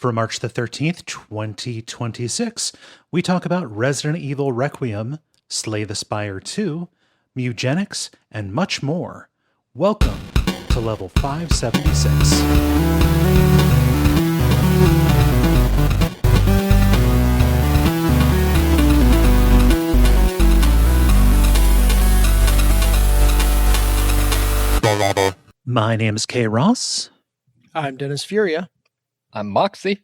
For March the 13th, 2026, we talk about Resident Evil Requiem, Slay the Spire 2, Mewgenics, and much more. Welcome to Level 576. My name is Kaye Ross. I'm Dennis Furia. I'm Moxie.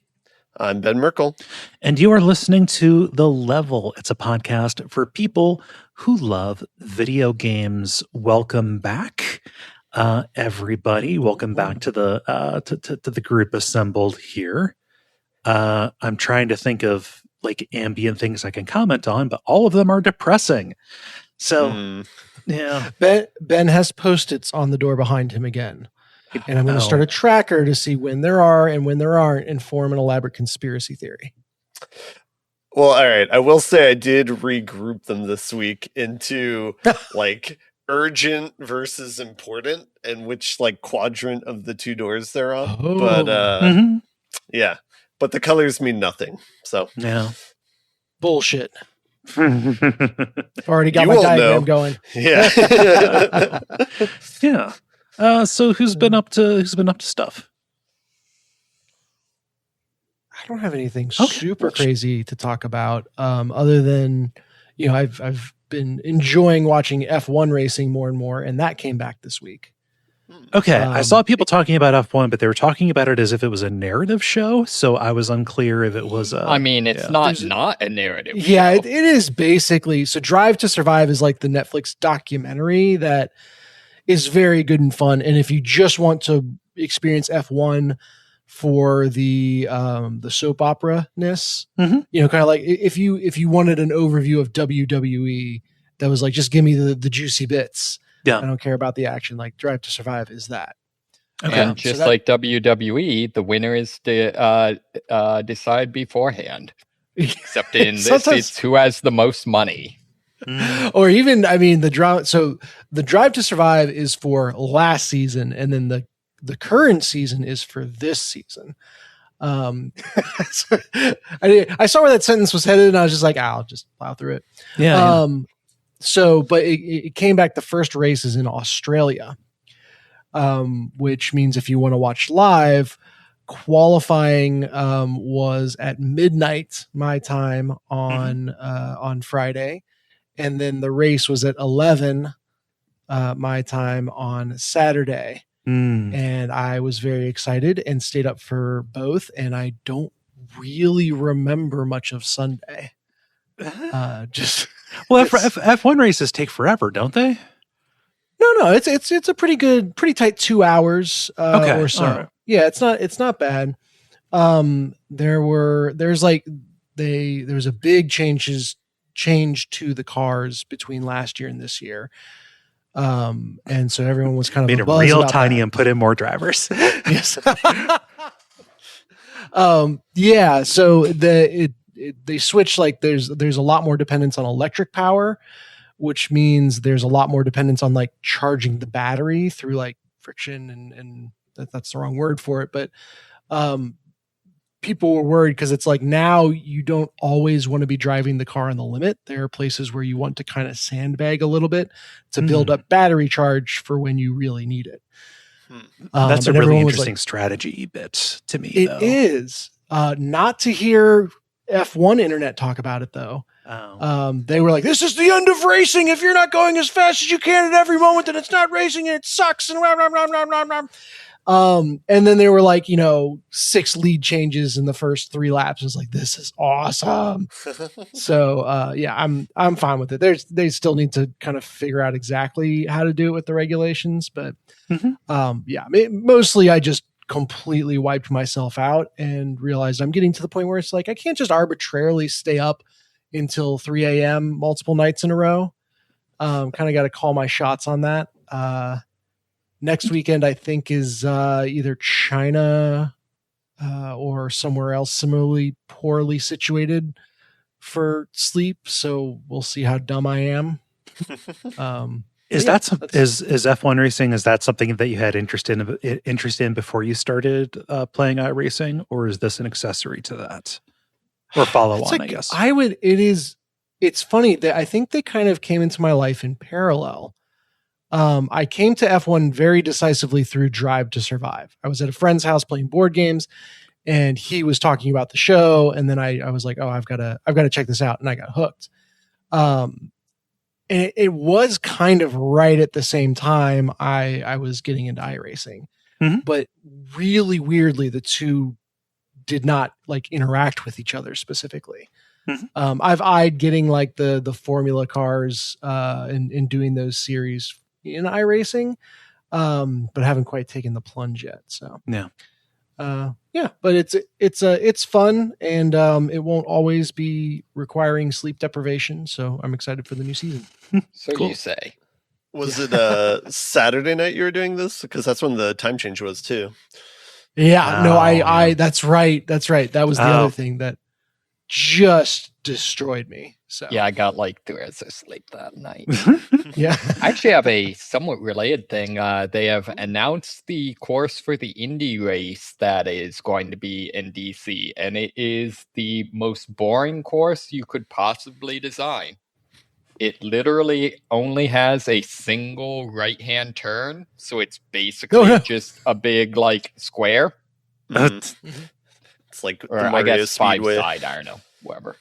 I'm Ben Merkel. And you are listening to The Level. It's a podcast for people who love video games. Welcome back, everybody. Welcome back to the group assembled here. I'm trying to think of like ambient things I can comment on, but all of them are depressing. So, yeah. Ben has Post-its on the door behind him again. And I'm going to start a tracker to see when there are and when there aren't and form an elaborate conspiracy theory. Well, all right. I will say I did regroup them this week into like urgent versus important and which like quadrant of the two doors they're on. Oh. But yeah, but the colors mean nothing. So yeah. Bullshit. Already got You my won't diagram know. going. Yeah. Yeah. So who's been up to stuff? I don't have anything super crazy to talk about, other than, you know, I've been enjoying watching F1 racing more and more, and that came back this week. Okay, I saw people talking about F1, but they were talking about it as if it was a narrative show, so I was unclear if it was I mean, it's not a narrative show. Yeah, it is basically. So Drive to Survive is like the Netflix documentary that is very good and fun. And if you just want to experience F1 for the soap opera-ness, you know, kind of like if you wanted an overview of WWE that was like, just give me the juicy bits. Yeah. I don't care about the action. Like Drive to Survive is that. Okay. And just like WWE, the winner is decide beforehand. Except in this, it's who has the most money. Or even, I mean, the Drive to Survive is for last season, and then the current season is for this season. I saw where that sentence was headed, and I was just like, I'll just plow through it. Yeah. So, but it came back. The first race is in Australia, which means if you want to watch live, qualifying was at midnight my time on Friday, and then the race was at 11 my time on Saturday. And I was very excited and stayed up for both. And I don't really remember much of Sunday. F1 races take forever, don't they? No, it's a pretty tight 2 hours or so. Right. Yeah, it's not bad. There was a big change to the cars between last year and this year. And so everyone was kind of made it real tiny and put in more drivers. Yes. Yeah. So they switch, like there's a lot more dependence on electric power, which means there's a lot more dependence on like charging the battery through like friction and that's the wrong word for it. But, people were worried because it's like now you don't always want to be driving the car on the limit. There are places where you want to kind of sandbag a little bit to build up battery charge for when you really need it. That's a really interesting strategy bit to me. It is not to hear F1 internet talk about it though. They were like, this is the end of racing. If you're not going as fast as you can at every moment, then it's not racing and it sucks. And and then there were like, 6 lead changes in the first 3 laps. I was like, this is awesome. So, yeah, I'm fine with it. They still need to kind of figure out exactly how to do it with the regulations, but, mostly I just completely wiped myself out and realized I'm getting to the point where it's like, I can't just arbitrarily stay up until 3 a.m. multiple nights in a row. Kind of got to call my shots on that. Next weekend, I think, is either China or somewhere else similarly poorly situated for sleep. So we'll see how dumb I am. Is that is F1 racing? Is that something that you had interest in before you started playing iRacing, or is this an accessory to that, or follow on? I guess It's funny that I think they kind of came into my life in parallel. I came to F1 very decisively through Drive to Survive. I was at a friend's house playing board games, and he was talking about the show, and then I was like, oh, I've got to check this out, and I got hooked. And it was kind of right at the same time I was getting into iRacing, but really weirdly, the two did not like interact with each other specifically. I've eyed getting like the Formula cars and doing those series in iRacing, but haven't quite taken the plunge yet. So but it's fun, and it won't always be requiring sleep deprivation. So I'm excited for the new season. So cool. You say. Was it Saturday night you were doing this? Because that's when the time change was too. Yeah, I that's right. That was the other thing that just destroyed me. So yeah, I got like 3 hours of sleep that night. Yeah. I actually have a somewhat related thing. They have announced the course for the Indy race that is going to be in DC, and it is the most boring course you could possibly design. It literally only has a single right-hand turn, so it's basically just a big like square. It's like or the I guess Speedway. 5-side, I don't know, whatever.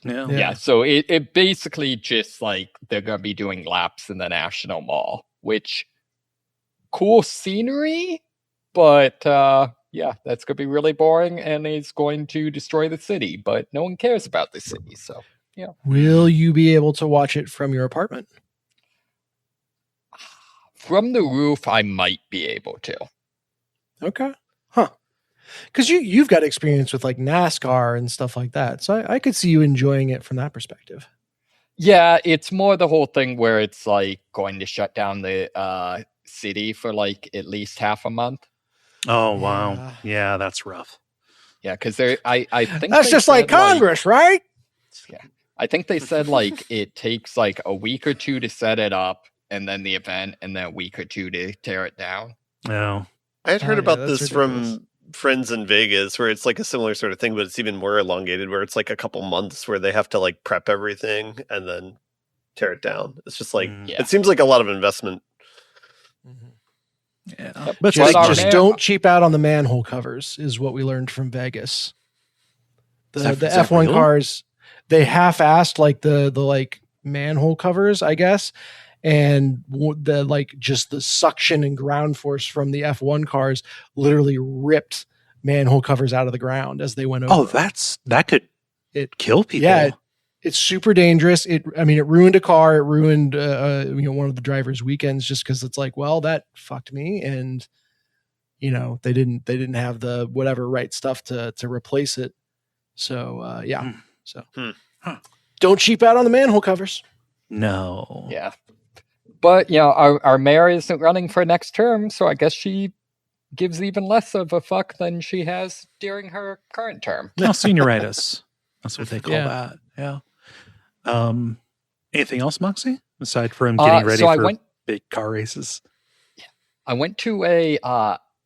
Yeah. So it basically just like they're going to be doing laps in the National Mall, which cool scenery, but that's going to be really boring and is going to destroy the city, but no one cares about the city. So, yeah. Will you be able to watch it from your apartment? From the roof, I might be able to. Okay. Huh. Because you've got experience with like NASCAR and stuff like that. So I could see you enjoying it from that perspective. Yeah, it's more the whole thing where it's like going to shut down the city for like at least half a month. Oh, wow. Yeah, that's rough. Yeah, because I think that's just like Congress, right? Yeah. I think they said like it takes like a week or two to set it up, and then the event, and then a week or two to tear it down. Oh. I had heard about this from friends in Vegas, where it's like a similar sort of thing, but it's even more elongated, where it's like a couple months where they have to like prep everything and then tear it down. It's just like it seems like a lot of investment. Yeah, yep. But just don't cheap out on the manhole covers is what we learned from Vegas. The F1 cars, they half-assed like the like manhole covers, I guess. And the like just the suction and ground force from the F1 cars literally ripped manhole covers out of the ground as they went over. Oh, that could kill people. Yeah, it's super dangerous. It ruined a car. It ruined one of the drivers' weekends just because it's like, well, that fucked me, and they didn't have the whatever right stuff to replace it. So don't cheap out on the manhole covers. No. Yeah. But, our mayor isn't running for next term, so I guess she gives even less of a fuck than she has during her current term. No, senioritis. That's what they call that. Yeah. Anything else, Moxie? Aside from getting ready for big car races? Yeah. I went to a,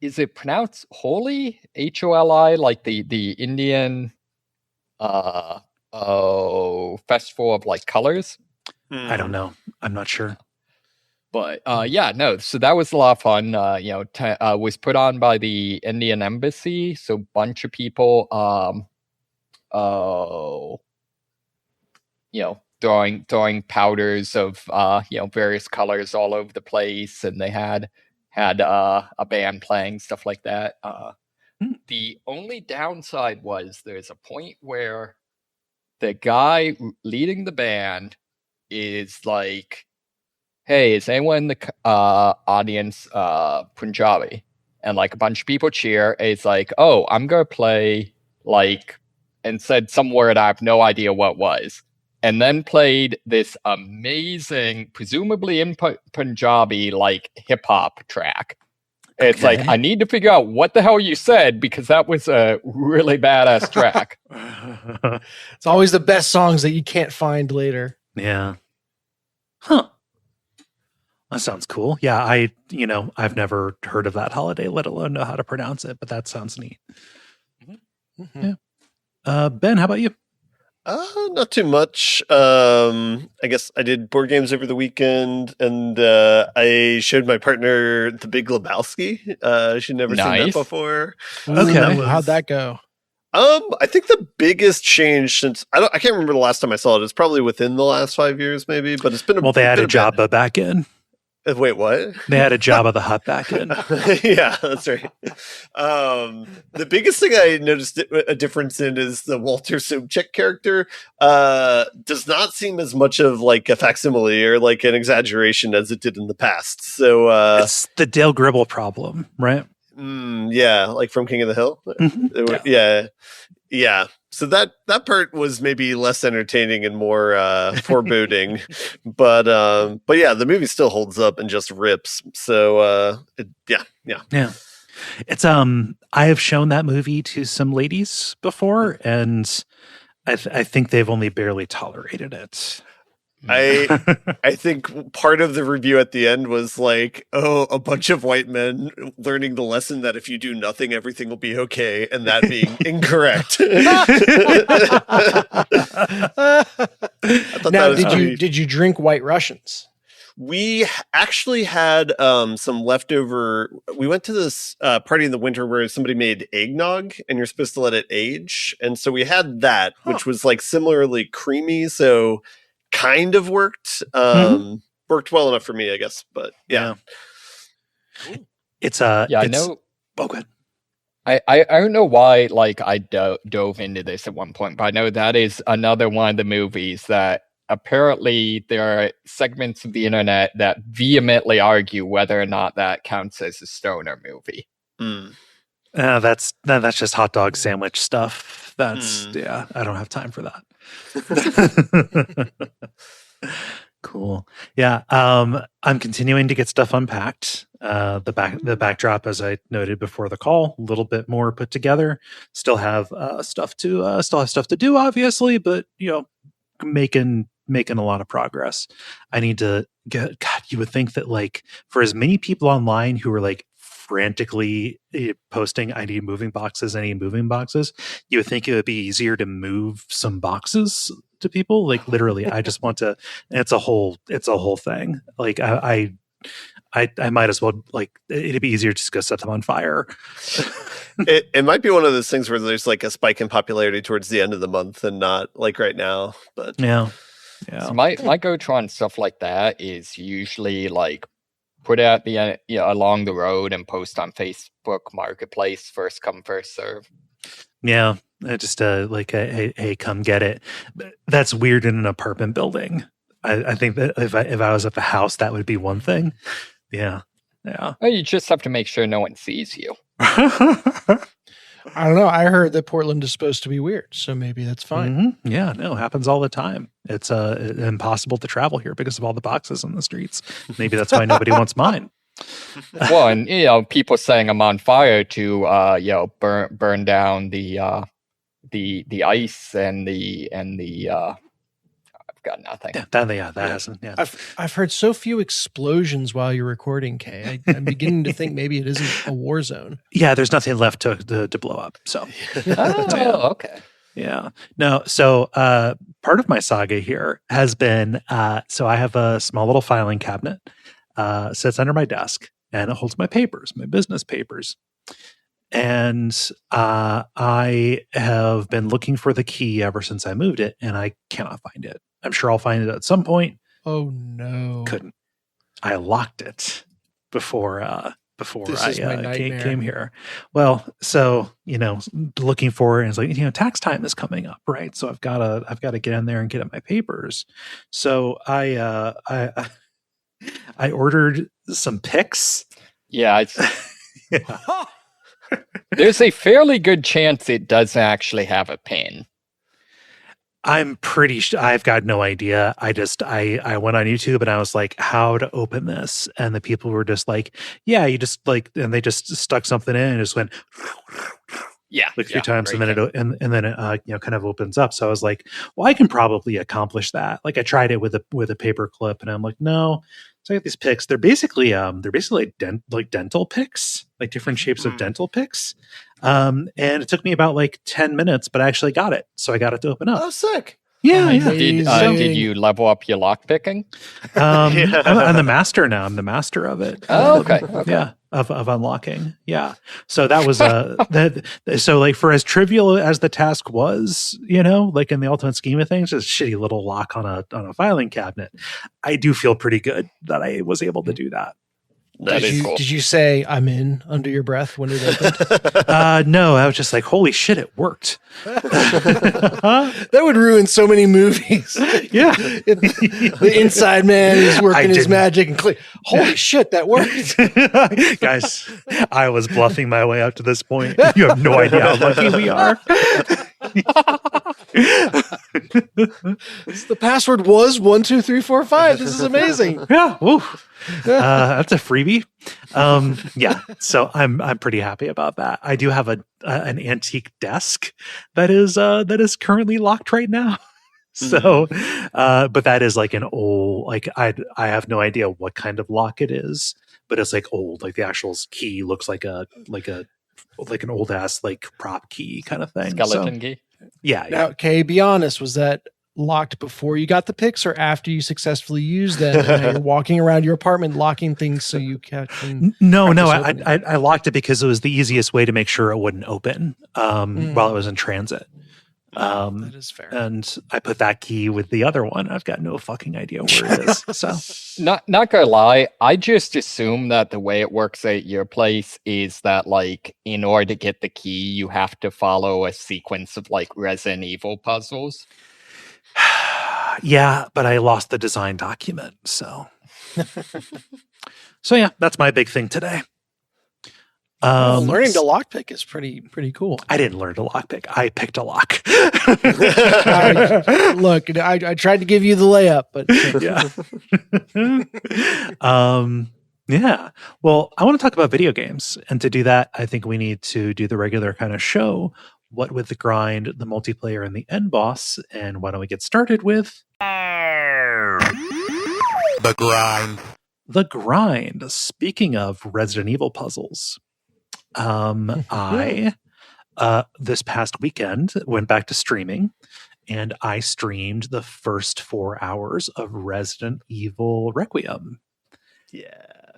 is it pronounced Holi? Holi, like the Indian festival of like colors? I don't know. I'm not sure. But so that was a lot of fun. Was put on by the Indian Embassy, so a bunch of people, throwing powders of various colors all over the place, and they had a band playing, stuff like that. The only downside was there's a point where the guy leading the band is like, hey, is anyone in the audience Punjabi? And like a bunch of people cheer. It's like, oh, I'm going to play like, and said some word I have no idea what was. And then played this amazing, presumably in Punjabi, like hip hop track. It's like, I need to figure out what the hell you said, because that was a really badass track. It's always the best songs that you can't find later. Yeah. Huh. That sounds cool. Yeah, I've never heard of that holiday, let alone know how to pronounce it, but that sounds neat. Mm-hmm. Yeah. Ben, how about you? Not too much. I guess I did board games over the weekend, and I showed my partner The Big Lebowski. She'd never seen that before. Okay. How'd that go? I think the biggest change since I can't remember the last time I saw it. It's probably within the last 5 years, maybe. But it's been they added Jabba back in. Wait, what? They added Jabba the Hutt back in. Yeah, that's right. The biggest thing I noticed a difference in is the Walter Sobchak character does not seem as much of like a facsimile or like an exaggeration as it did in the past. So it's the Dale Gribble problem, right? Yeah, like from King of the Hill. Mm-hmm. Yeah. So that part was maybe less entertaining and more foreboding, but yeah, the movie still holds up and just rips. So yeah. It's I have shown that movie to some ladies before, and I think they've only barely tolerated it. I think part of the review at the end was like, a bunch of white men learning the lesson that if you do nothing, everything will be okay, and that being incorrect. Now, did you drink White Russians? We actually had some leftover. We went to this party in the winter where somebody made eggnog, and you're supposed to let it age, and so we had that, which was like similarly creamy, so kind of worked. Worked well enough for me, I guess. But yeah. It's I know. Oh, good. I don't know why like I dove into this at one point, but I know that is another one of the movies that apparently there are segments of the internet that vehemently argue whether or not that counts as a stoner movie. That's just hot dog sandwich stuff. That's I don't have time for that. Cool. Yeah. I'm continuing to get stuff unpacked. The backdrop, as I noted before the call, a little bit more put together. Still have stuff to do, obviously, but making a lot of progress. I need to get. God, you would think that like for as many people online who are like frantically posting, I need moving boxes, you would think it would be easier to move some boxes to people. Like literally, I just want to. It's a whole thing. Like I might as well, like, it'd be easier just to go set them on fire. It might be one of those things where there's like a spike in popularity towards the end of the month and not like right now. But yeah. So my go-to on stuff like that is usually like put out the along the road and post on Facebook Marketplace, first come first serve. Yeah, just like hey, come get it. That's weird in an apartment building. I think that if I was at the house, that would be one thing. Yeah. Well, you just have to make sure no one sees you. I don't know. I heard that Portland is supposed to be weird, so maybe that's fine. Mm-hmm. Yeah, no, it happens all the time. It's impossible to travel here because of all the boxes on the streets. Maybe that's why nobody wants mine. Well, and people setting them on fire to burn down the ice and the I've got nothing. That hasn't. Yeah, I've heard so few explosions while you're recording, Kaye. I'm beginning to think maybe it isn't a war zone. Yeah, there's nothing left to blow up. So, okay. Yeah. No. So, part of my saga here has been. So I have a small little filing cabinet. Sits under my desk, and it holds my papers, my business papers. And I have been looking for the key ever since I moved it, and I cannot find it. I'm sure I'll find it at some point. Oh no! Couldn't. I locked it before I came here. Well, so looking for it, and it's like tax time is coming up, right? So I've got to get in there and get at my papers. So I ordered some picks. Yeah. There's a fairly good chance it doesn't actually have a pin. I'm pretty sure. I've got no idea. I went on YouTube and I was like, how to open this? And the people were just like, yeah, you just like, and they just stuck something in and just went. Yeah, like 3 times, and great then and then it kind of opens up. So I was like, well, I can probably accomplish that. Like I tried it with a paper clip, and I'm like, no. So I got these picks. They're basically like dental picks, like different shapes of dental picks. And it took me about like 10 minutes, but I actually got it. So I got it to open up. Oh, sick. Yeah. Did you level up your lock picking? I'm the master now. I'm the master of it. Oh, okay. Yeah, of unlocking. Yeah. So that was so like for as trivial as the task was, like in the ultimate scheme of things, just shitty little lock on a filing cabinet. I do feel pretty good that I was able to do that. Did you say I'm in under your breath when it opened? No, I was just like, holy shit, it worked. That would ruin so many movies. Yeah. The inside man is working his magic and click. Holy shit, that worked. Guys, I was bluffing my way up to this point. You have no idea how lucky we are. The password was 12345. This is amazing. Yeah. Woo. That's a freebie. Yeah. So I'm pretty happy about that. I do have an antique desk that is currently locked right now. So, but that is like an old, like I have no idea what kind of lock it is, but it's like old, like the actual key looks like an old ass like prop key kind of thing. Skeleton key. Yeah. Now, Kaye, be honest, was that locked before you got the picks or after you successfully used them? And now you're walking around your apartment locking things so you can. No. I locked it because it was the easiest way to make sure it wouldn't open while it was in transit. That is fair. And I put that key with the other one. I've got no fucking idea where it is. So not gonna lie, I just assume that the way it works at your place is that like in order to get the key, you have to follow a sequence of like Resident Evil puzzles. Yeah, but I lost the design document. So yeah, that's my big thing today. Learning to lockpick is pretty cool. I didn't learn to lockpick. I picked a lock. Look, I tried to give you the layup, but yeah. Yeah. Well, I want to talk about video games, and to do that, I think we need to do the regular kind of show. What with the grind, the multiplayer, and the end boss. And why don't we get started with the grind? The grind. Speaking of Resident Evil puzzles. I this past weekend went back to streaming, and I streamed the first 4 hours of Resident Evil Requiem. Yeah.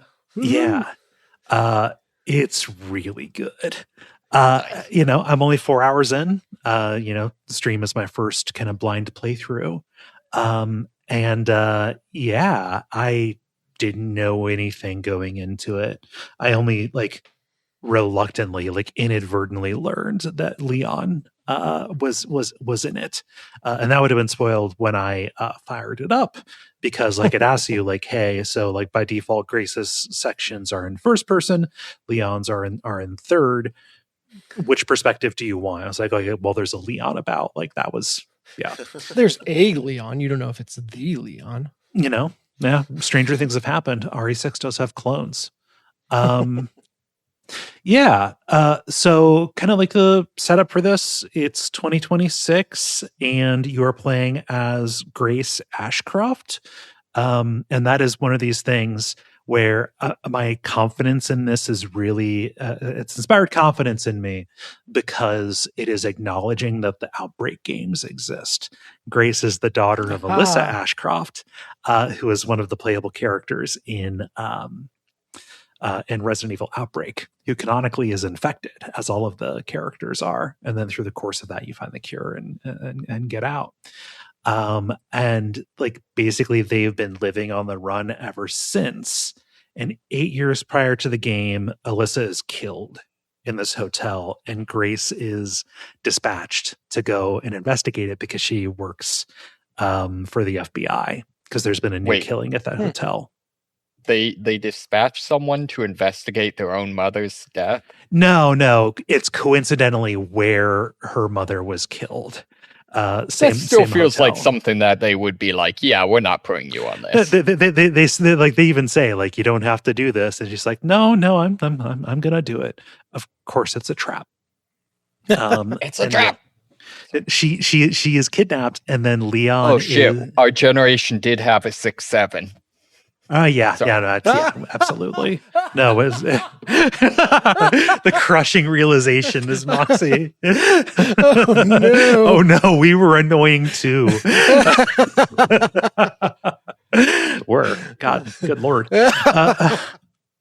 It's really good. I'm only 4 hours in. The stream is my first kind of blind playthrough. I didn't know anything going into it. I only reluctantly, inadvertently learned that Leon was in it, and that would have been spoiled when I fired it up, because it asks you hey, so by default Grace's sections are in first person, Leon's are in third. Which perspective do you want? I was like, okay, well, there's a Leon about. That was There's a Leon. You don't know if it's the Leon. Yeah. Stranger things have happened. RE6 does have clones. Yeah. So kind of the setup for this, it's 2026 and you are playing as Grace Ashcroft. And that is one of these things where my confidence in this is really, it's inspired confidence in me because it is acknowledging that the Outbreak games exist. Grace is the daughter of Alyssa Ashcroft, who is one of the playable characters in Resident Evil Outbreak, who canonically is infected, as all of the characters are. And then through the course of that, you find the cure and get out. And basically they've been living on the run ever since. And 8 years prior to the game, Alyssa is killed in this hotel and Grace is dispatched to go and investigate it because she works for the FBI, because there's been a new killing at that hotel. They dispatch someone to investigate their own mother's death? No. It's coincidentally where her mother was killed. That still feels hotel. like something that they would be like, yeah, we're not putting you on this. They even say you don't have to do this, and she's like, no, I'm gonna do it. Of course, it's a trap. It's a trap. She is kidnapped, and then Leon. Oh shit! Our generation did have a 6-7. Yeah, absolutely. No, it was the crushing realization is Moxie. Oh no! Oh no, we were annoying too. God, good lord.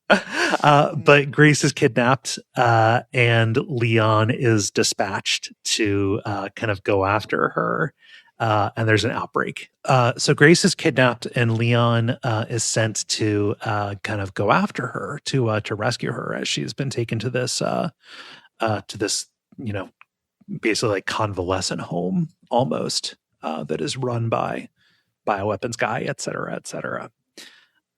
But Grace is kidnapped, and Leon is dispatched to kind of go after her. And there's an outbreak. So Grace is kidnapped, and Leon is sent to kind of go after her to rescue her, as she's been taken to this basically like convalescent home almost that is run by bioweapons guy, et cetera, et cetera.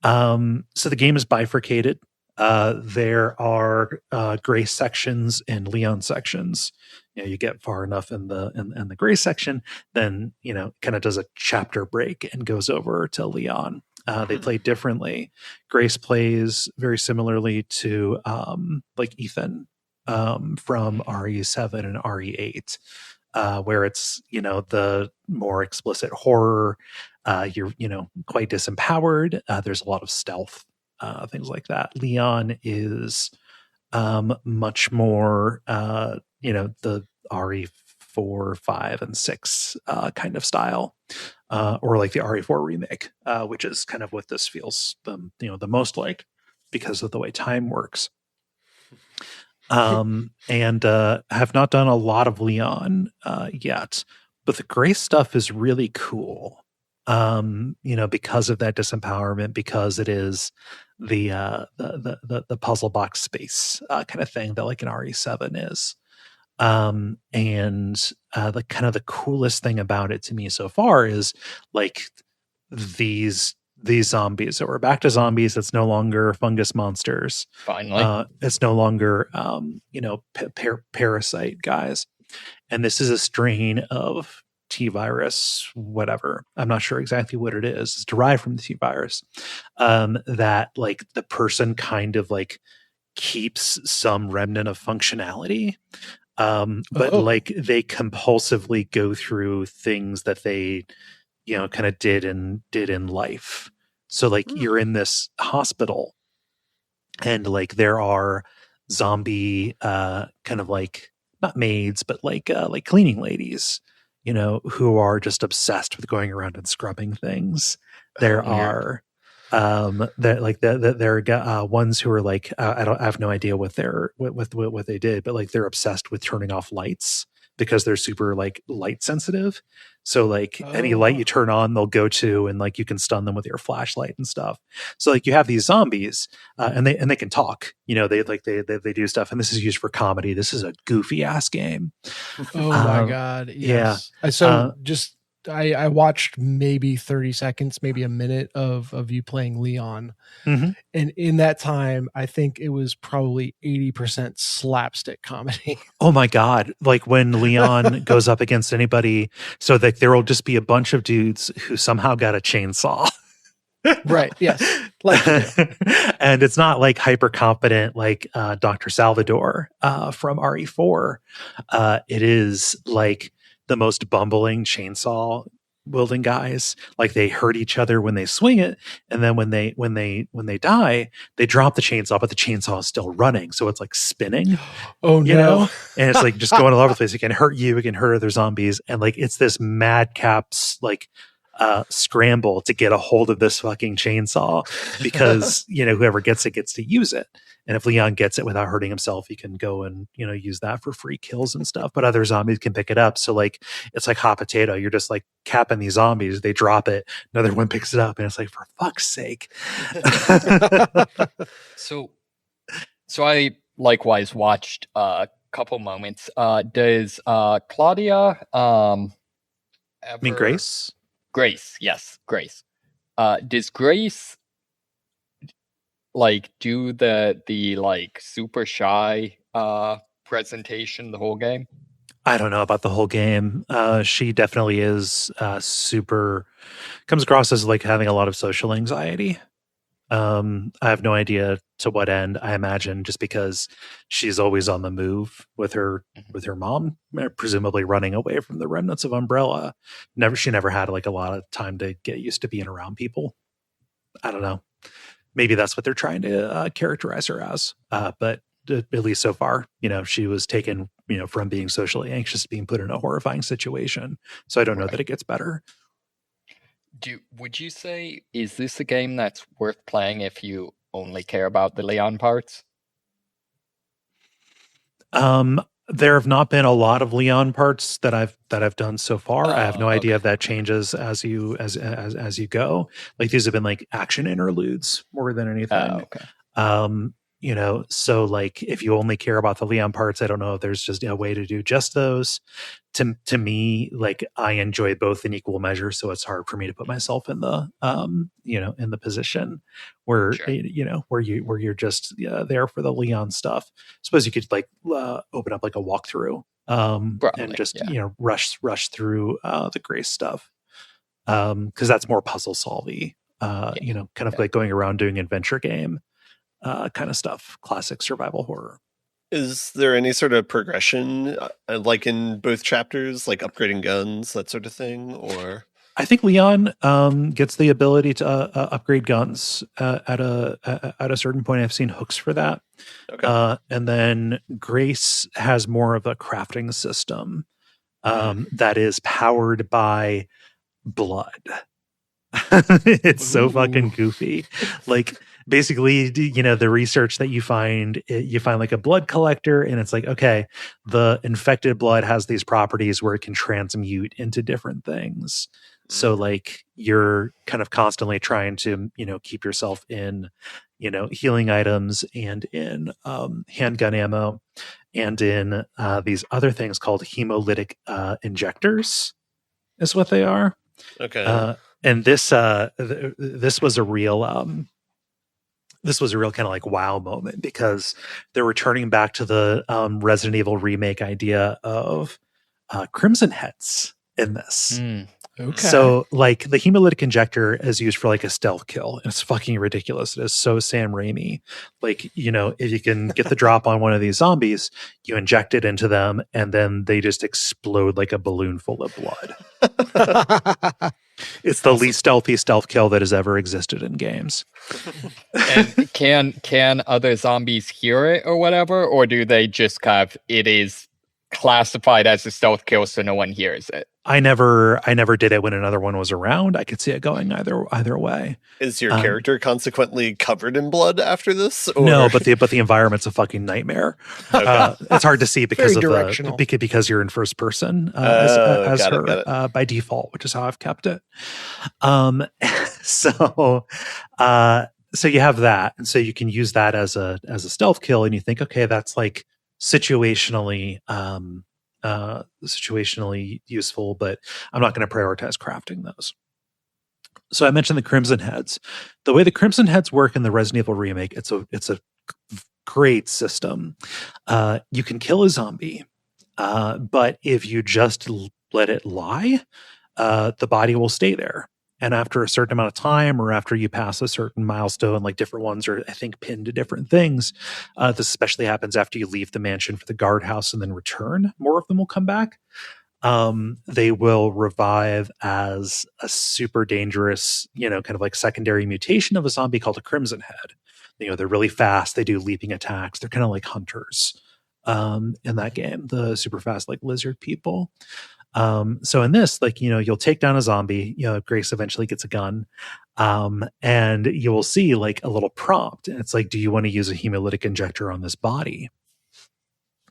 So the game is bifurcated. There are Grace sections and Leon sections. You get far enough in the Grace section, then kind of does a chapter break and goes over to Leon. They play differently. Grace plays very similarly to like Ethan from RE7 and RE8, where it's the more explicit horror. You're quite disempowered. There's a lot of stealth, things like that. Leon is much more the RE4, 5, and 6 kind of style, or like the RE4 remake, which is kind of what this feels the most like because of the way time works. And have not done a lot of Leon yet, but the Grace stuff is really cool. Because of that disempowerment, because it is the puzzle box space kind of thing that like an RE7 is. And the kind of the coolest thing about it to me so far is like these zombies. So we're back to zombies. It's no longer fungus monsters. Finally, it's no longer parasite guys. And this is a strain of T-virus, whatever. I'm not sure exactly what it is. It's derived from the T-virus. That like the person kind of like keeps some remnant of functionality. But like they compulsively go through things that they, kind of did in life. So like you're in this hospital, and like there are zombie kind of like not maids, but like cleaning ladies, who are just obsessed with going around and scrubbing things. There are there are ones who are like I have no idea what they did, but like they're obsessed with turning off lights because they're super like light sensitive. So like any light you turn on, they'll go to, and like you can stun them with your flashlight and stuff. So like you have these zombies, and they can talk. They do stuff, and this is used for comedy. This is a goofy ass game. Oh my god! Yes. Yeah. So I watched maybe 30 seconds, maybe a minute of you playing Leon. Mm-hmm. And in that time, I think it was probably 80% slapstick comedy. Oh my God. Like when Leon goes up against anybody, so that there will just be a bunch of dudes who somehow got a chainsaw. Right. Yes. Like, and it's not like hyper competent like Dr. Salvador from RE4. It is like the most bumbling chainsaw wielding guys. Like they hurt each other when they swing it, and then when they die, they drop the chainsaw, but the chainsaw is still running, so it's like spinning. Oh no! And it's like just going all over the place. It can hurt you, it can hurt other zombies, and like it's this madcap's like scramble to get a hold of this fucking chainsaw because whoever gets it gets to use it. And if Leon gets it without hurting himself, he can go and use that for free kills and stuff. But other zombies can pick it up. So like it's like hot potato. You're just like capping these zombies. They drop it. Another one picks it up, and it's like, for fuck's sake. So I likewise watched a couple moments. Does Claudia ever... Grace? Grace, yes, Grace. Does Grace like do the like super shy presentation the whole game? I don't know about the whole game. She definitely is super, comes across as like having a lot of social anxiety. I have no idea to what end. I imagine just because she's always on the move with her mom, presumably running away from the remnants of Umbrella. She never had like a lot of time to get used to being around people. I don't know. Maybe that's what they're trying to characterize her as. But at least so far, she was taken, from being socially anxious to being put in a horrifying situation. So I don't know that it gets better. Would you say, is this a game that's worth playing if you only care about the Leon parts? There have not been a lot of Leon parts that I've done so far. I have no idea if that changes as you go. Like these have been like action interludes more than anything. So like if you only care about the Leon parts, I don't know if there's just a way to do just those. To me, like I enjoy both in equal measure, so it's hard for me to put myself in the in the position where where you're just there for the Leon stuff. Suppose you could like open up like a walkthrough and just rush through the Grace stuff because that's more puzzle solvy. Kind of like going around doing adventure game kind of stuff, classic survival horror. Is there any sort of progression, like in both chapters, like upgrading guns, that sort of thing? Or I think Leon gets the ability to upgrade guns at a certain point. I've seen hooks for that. Okay. And then Grace has more of a crafting system that is powered by blood. It's so fucking goofy. Like basically, the research that you find like a blood collector, and it's like, okay, the infected blood has these properties where it can transmute into different things. So like you're kind of constantly trying to, keep yourself in, healing items and in handgun ammo and in these other things called hemolytic injectors is what they are. Okay. And this was a real kind of like wow moment because they're returning back to the Resident Evil remake idea of Crimson Heads in this. Okay. So like the hemolytic injector is used for like a stealth kill. And it's fucking ridiculous. It is so Sam Raimi. Like, if you can get the drop on one of these zombies, you inject it into them and then they just explode like a balloon full of blood. It's the least stealthy stealth kill that has ever existed in games. And can other zombies hear it or whatever? Or do they just it is classified as a stealth kill so no one hears it? I never did it when another one was around. I could see it going either way. Is your character consequently covered in blood after this? Or? No, but the environment's a fucking nightmare. It's hard to see because because you're in first person as her by default, which is how I've kept it. So you have that, and so you can use that as a stealth kill, and you think, okay, that's like situationally useful, but I'm not going to prioritize crafting those. So I mentioned the Crimson Heads. The way the Crimson Heads work in the Resident Evil remake, it's a great system. You can kill a zombie, but if you just let it lie, the body will stay there. And after a certain amount of time, or after you pass a certain milestone, like different ones are, I think, pinned to different things. This especially happens after you leave the mansion for the guardhouse and then return. More of them will come back. They will revive as a super dangerous, kind of like secondary mutation of a zombie called a Crimson Head. They're really fast. They do leaping attacks. They're kind of like hunters in that game, the super fast like lizard people. So in this, like, you'll take down a zombie, Grace eventually gets a gun, and you will see like a little prompt, and it's like, do you want to use a hemolytic injector on this body?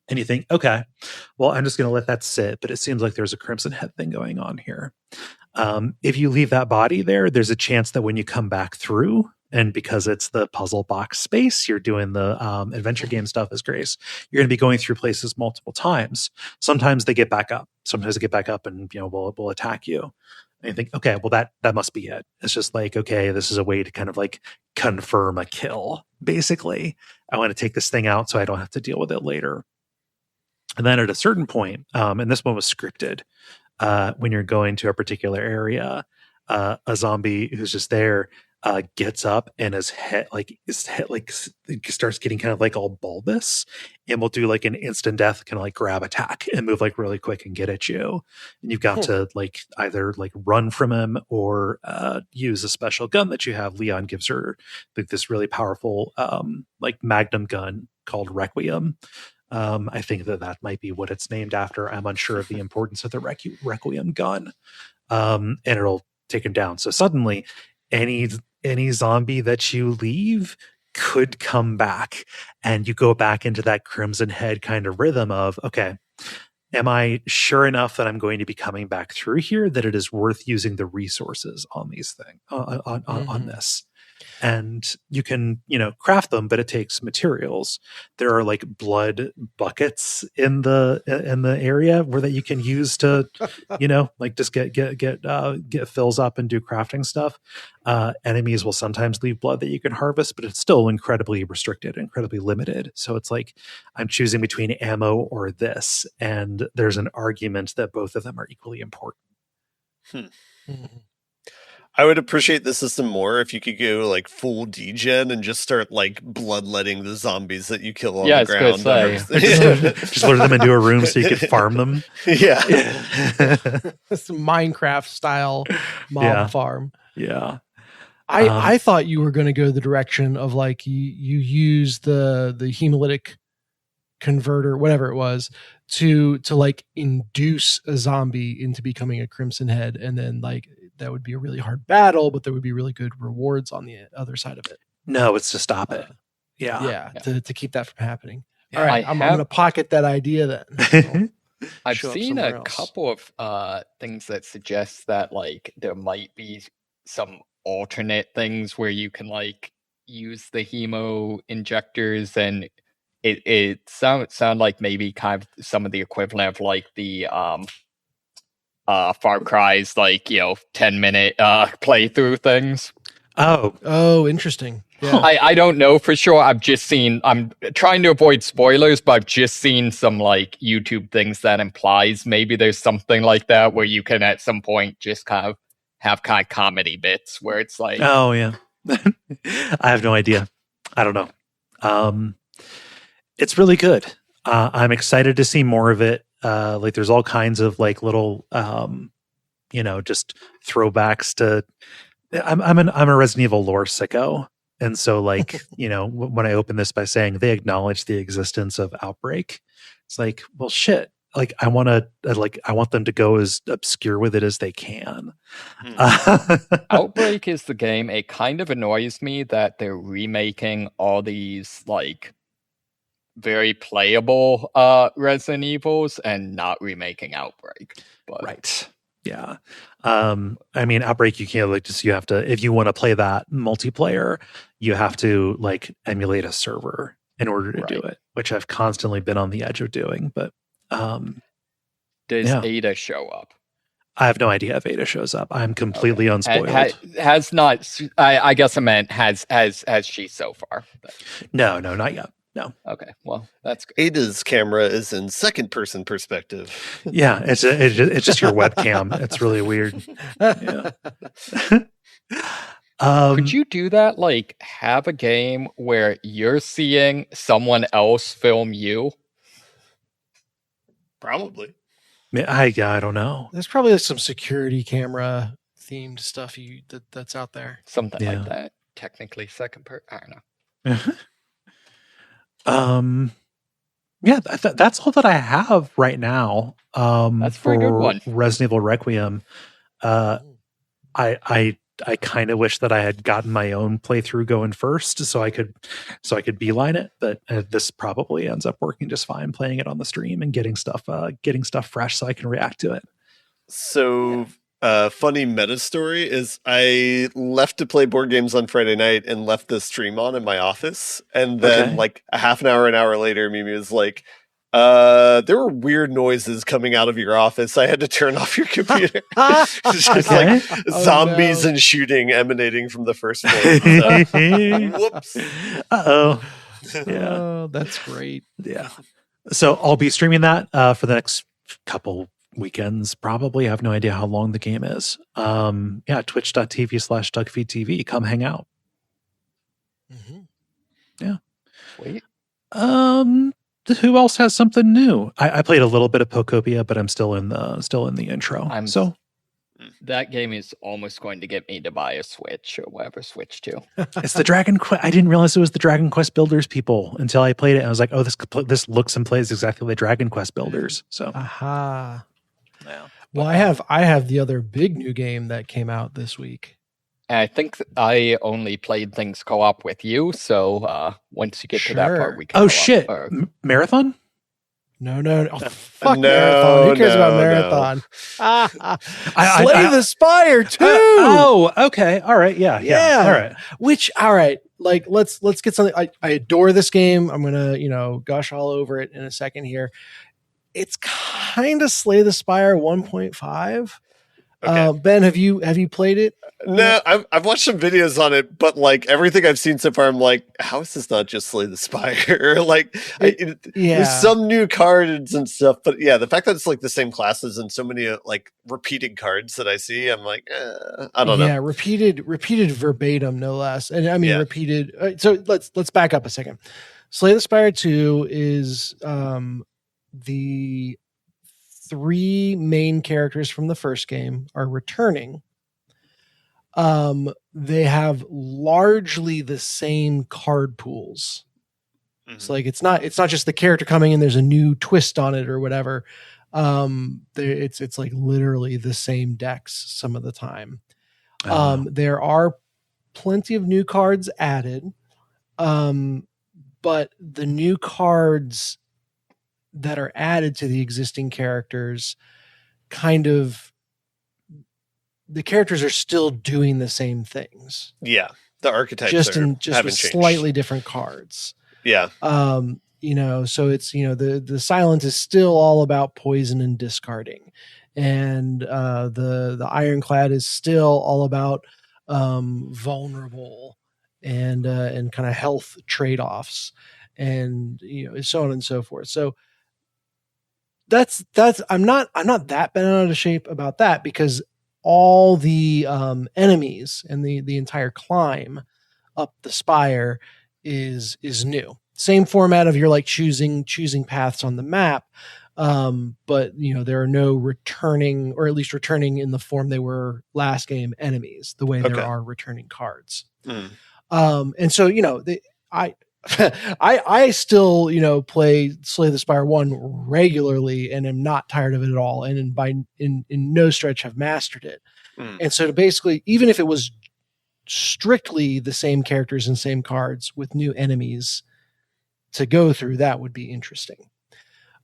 And you think, okay, well, I'm just going to let that sit, but it seems like there's a Crimson Head thing going on here. If you leave that body there's a chance that when you come back through, and because it's the puzzle box space, you're doing the adventure game stuff as Grace, you're going to be going through places multiple times. Sometimes they get back up. Sometimes they get back up and, will attack you. And you think, okay, well, that must be it. It's just like, okay, this is a way to kind of like confirm a kill. Basically, I want to take this thing out so I don't have to deal with it later. And then at a certain point, and this one was scripted, when you're going to a particular area, a zombie who's just there gets up and his head starts getting kind of like all bulbous, and will do like an instant death kind of like grab attack and move like really quick and get at you. And you've got to like either like run from him or use a special gun that you have. Leon gives her like this really powerful like magnum gun called Requiem. I think that might be what it's named after. I'm unsure of the importance of the Requiem gun. And it'll take him down. So suddenly any zombie that you leave could come back, and you go back into that Crimson Head kind of rhythm of, okay, am I sure enough that I'm going to be coming back through here, that it is worth using the resources on these things, on this? And you can, craft them, but it takes materials. There are like blood buckets in the area where that you can use to, like just get fills up and do crafting stuff. Enemies will sometimes leave blood that you can harvest, but it's still incredibly restricted, incredibly limited. So it's like I'm choosing between ammo or this, and there's an argument that both of them are equally important. I would appreciate the system more if you could go like full degen and just start like bloodletting the zombies that you kill on the ground. Just lure them into a room so you could farm them. Yeah. It's Minecraft style mob farm. Yeah. I thought you were going to go the direction of like you use the hemolytic converter, whatever it was, to like induce a zombie into becoming a Crimson Head, and then like that would be a really hard battle, but there would be really good rewards on the other side of it. No, it's to stop it. To keep that from happening. Yeah, all right, I'm going to pocket that idea then. I've seen a couple of things that suggest that like there might be some alternate things where you can like use the hemo injectors, and it sound like maybe kind of some of the equivalent of like the Far Cry's like 10-minute playthrough things. Oh, interesting. Yeah. I don't know for sure. I'm trying to avoid spoilers, but I've just seen some like YouTube things that implies maybe there's something like that where you can at some point just kind of have kind of comedy bits where it's like, oh yeah. I have no idea. I don't know. It's really good. I'm excited to see more of it. Like there's all kinds of like little, just throwbacks to. I'm a Resident Evil lore sicko, and so like when I open this by saying they acknowledge the existence of Outbreak, it's like, well, shit. Like I want them to go as obscure with it as they can. Outbreak is the game. It kind of annoys me that they're remaking all these like very playable Resident Evils and not remaking Outbreak. But. Right. Yeah. I mean, Outbreak, you can't you have to, if you want to play that multiplayer, you have to like emulate a server in order to do it, which I've constantly been on the edge of doing. But does Ada show up? I have no idea if Ada shows up. I'm completely unspoiled. Has not. I guess I meant has she so far? But. No, not yet. No. Okay. Well, that's good. Ada's camera is in second person perspective. Yeah, it's just your webcam. It's really weird. Yeah. Could you do that? Like, have a game where you're seeing someone else film you? Probably. I don't know. There's probably some security camera themed stuff that's out there. Something like that. Technically, second person. I don't know. That's all that I have right now. That's a pretty good one. Resident Evil Requiem. I kind of wish that I had gotten my own playthrough going first, so I could beeline it. But this probably ends up working just fine. Playing it on the stream and getting stuff fresh, so I can react to it. So. Funny meta story is I left to play board games on Friday night and left the stream on in my office. And then like a half an hour later, Mimi was like, there were weird noises coming out of your office. I had to turn off your computer. It's just like zombies and shooting emanating from the first floor. So, whoops. Uh-oh. Yeah. Oh, that's great. Yeah. So I'll be streaming that for the next couple weekends. Probably have no idea how long the game is. Twitch.tv/Duckfeed.tv. Come hang out. Mm-hmm. Yeah. Sweet. Who else has something new? I played a little bit of Pokopia, but I'm still in the intro. That game is almost going to get me to buy a Switch or whatever Switch 2. It's the Dragon Quest. I didn't realize it was the Dragon Quest Builders people until I played it. And I was like, oh, this looks and plays exactly like Dragon Quest Builders. So, aha. Yeah. Well, I have the other big new game that came out this week. And I think I only played things co-op with you, so once you get to that part, we can. Oh shit! Marathon? No. Oh, fuck Marathon. Who cares about Marathon? Slay the Spire too. Okay. All right. Yeah. All right. All right. Like, let's get something. I adore this game. I'm gonna, gush all over it in a second here. It's kind of Slay the Spire 1.5. Okay. Ben, have you played it? No, I've watched some videos on it, but like everything I've seen so far, I'm like, how is this not just Slay the Spire? There's some new cards and stuff, but yeah, the fact that it's like the same classes and so many like repeated cards that I see, I'm like, I don't know. Yeah, repeated verbatim, no less, and I mean repeated. So let's back up a second. Slay the Spire 2 is the 3 main characters from the first game are returning. They have largely the same card pools. Mm-hmm. So like it's not just the character coming in, there's a new twist on it or whatever. It's like literally the same decks some of the time. There are plenty of new cards added. But the new cards that are added to the existing characters the characters are still doing the same things. Yeah. The archetypes just with slightly different cards. Yeah. So it's, the silence is still all about poison and discarding. And the ironclad is still all about vulnerable and kind of health trade-offs and so on and so forth. So that's I'm not that bent out of shape about that, because all the enemies and the entire climb up the spire is new. Same format of you're like choosing paths on the map, but there are no returning, or at least returning in the form they were last game, enemies, the way there are returning cards. And so I still play Slay the Spire 1 regularly and am not tired of it at all, and in no stretch have mastered it. And so to basically, even if it was strictly the same characters and same cards with new enemies to go through, that would be interesting.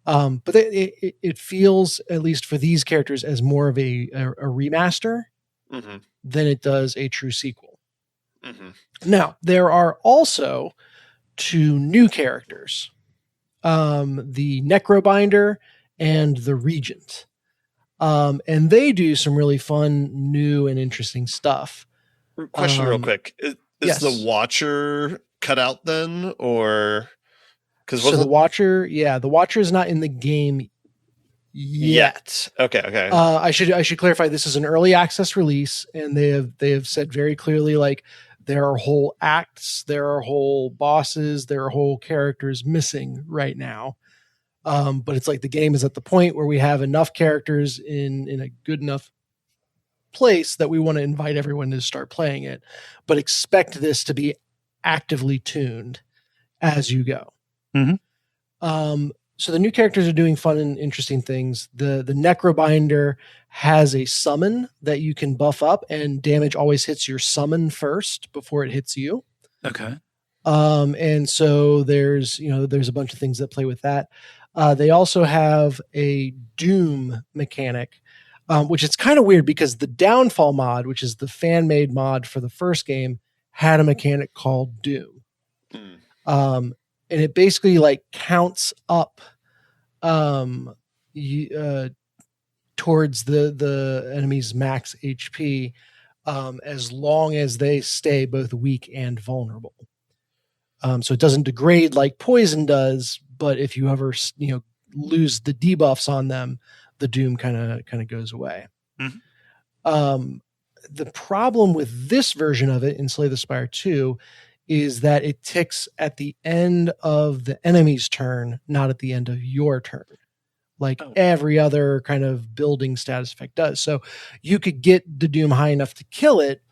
But it feels, at least for these characters, as more of a remaster than it does a true sequel. Now, there are also 2 new characters, the Necrobinder and the Regent. And they do some really fun, new, and interesting stuff. Question real quick. Is the Watcher cut out then? Or... the Watcher is not in the game yet. Okay. I should clarify, this is an early access release, and they have said very clearly, like, there are whole acts, there are whole bosses, there are whole characters missing right now. But it's like the game is at the point where we have enough characters in a good enough place that we want to invite everyone to start playing it, but expect this to be actively tuned as you go. So the new characters are doing fun and interesting things. The Necrobinder has a summon that you can buff up, and damage always hits your summon first before it hits you. Okay. And so there's a bunch of things that play with that. They also have a Doom mechanic, which is kind of weird because the Downfall mod, which is the fan-made mod for the first game, had a mechanic called Doom. And it basically like counts up towards the enemy's max HP as long as they stay both weak and vulnerable. So it doesn't degrade like poison does, but if you ever lose the debuffs on them, the Doom kind of goes away. Mhm. The problem with this version of it in Slay the Spire 2 is that it ticks at the end of the enemy's turn, not at the end of your turn, like every other kind of building status effect does. So you could get the Doom high enough to kill it,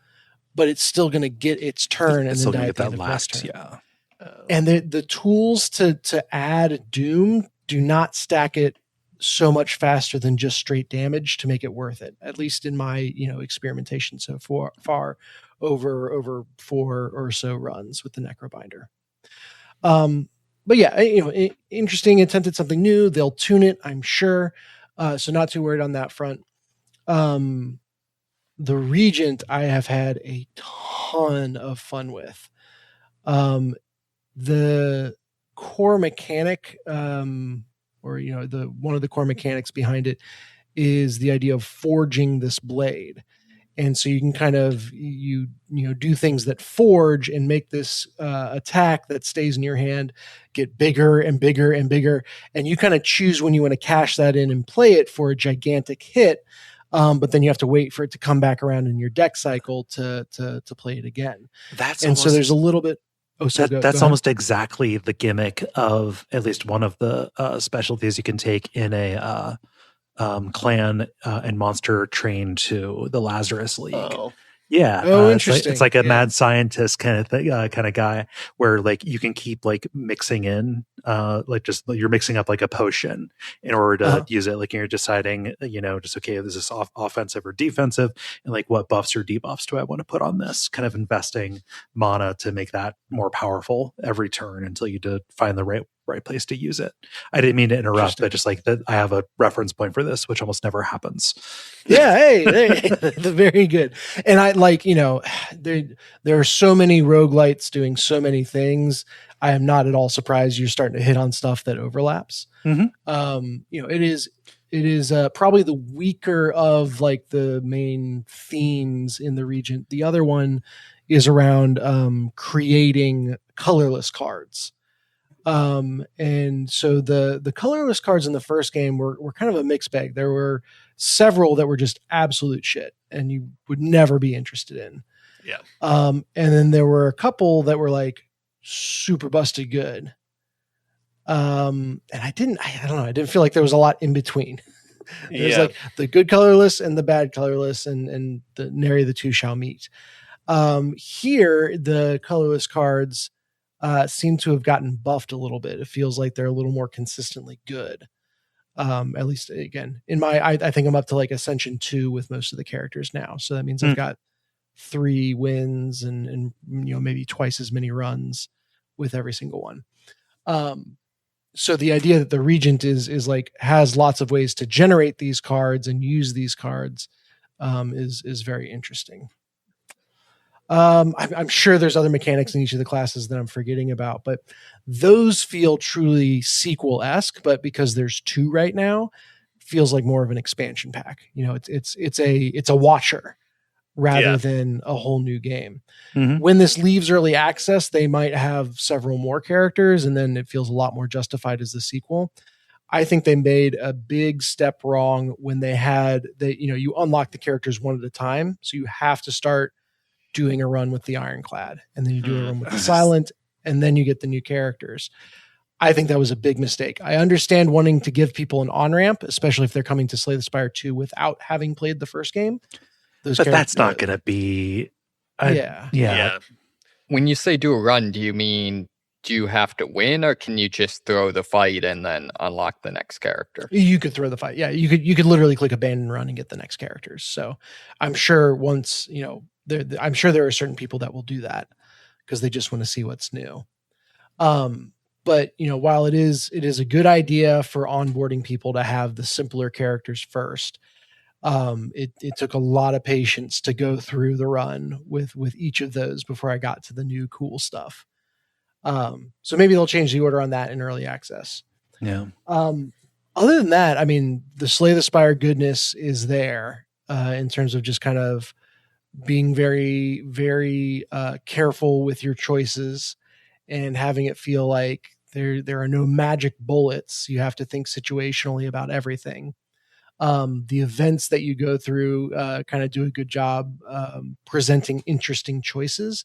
but it's still going to get its turn and then die at the end of last turn. Yeah. And the tools to add Doom do not stack it so much faster than just straight damage to make it worth it, at least in my experimentation so far over 4 or so runs with the Necrobinder. But yeah, interesting. Attempted something new. They'll tune it, I'm sure. So not too worried on that front. The Regent I have had a ton of fun with. The core mechanic, or one of the core mechanics behind it is the idea of forging this blade. And so you can kind of do things that forge and make this attack that stays in your hand get bigger and bigger and bigger. And you kind of choose when you want to cash that in and play it for a gigantic hit. But then you have to wait for it to come back around in your deck cycle to play it again. So there's a little bit. That's almost exactly the gimmick of at least one of the specialties you can take in a clan and monster train to the Lazarus League. Yeah. Interesting. It's like a mad scientist kind of thing, kind of guy where like you can keep like mixing in, like just you're mixing up like a potion in order to use it. Like you're deciding, just, okay, is this offensive or defensive? And like what buffs or debuffs do I want to put on this? Kind of investing mana to make that more powerful every turn until you find the right place to use it. I didn't mean to interrupt, but just like that, I have a reference point for this, which almost never happens. Yeah. Hey, very good. And I like, there are so many roguelites doing so many things. I am not at all surprised you're starting to hit on stuff that overlaps. Mm-hmm. It is probably the weaker of like the main themes in the Regent. The other one is around creating colorless cards. And so the colorless cards in the first game were kind of a mixed bag. There were several that were just absolute shit and you would never be interested in. Yeah. And then there were a couple that were like super busted good. And I don't know. I didn't feel like there was a lot in between. There's like the good colorless and the bad colorless and the nary the two shall meet. Here the colorless cards seem to have gotten buffed a little bit. It feels like they're a little more consistently good. At least again, I think I'm up to like Ascension 2 with most of the characters now. So that means I've got 3 wins and maybe twice as many runs with every single one. So the idea that the Regent is like has lots of ways to generate these cards and use these cards is very interesting. I'm sure there's other mechanics in each of the classes that I'm forgetting about, but those feel truly sequel-esque, but because there's 2 right now, feels like more of an expansion pack. It's a watcher rather than a whole new game. Mm-hmm. When this leaves early access, they might have several more characters and then it feels a lot more justified as the sequel. I think they made a big step wrong when you unlock the characters one at a time. So you have to start doing a run with the Ironclad and then you do a run with the Silent and then you get the new characters. I think that was a big mistake. I understand wanting to give people an on-ramp, especially if they're coming to Slay the Spire 2 without having played the first game. But that's not going to be... Yeah. When you say do a run, do you mean do you have to win or can you just throw the fight and then unlock the next character? You could throw the fight. Yeah, you could literally click abandon run and get the next characters. So I'm sure once, I'm sure there are certain people that will do that because they just want to see what's new. But while it is a good idea for onboarding people to have the simpler characters first, it took a lot of patience to go through the run with each of those before I got to the new cool stuff. So maybe they'll change the order on that in early access. Yeah. Other than that, I mean, the Slay the Spire goodness is there in terms of just kind of being very, very careful with your choices and having it feel like there are no magic bullets. You have to think situationally about everything. The events that you go through kind of do a good job presenting interesting choices.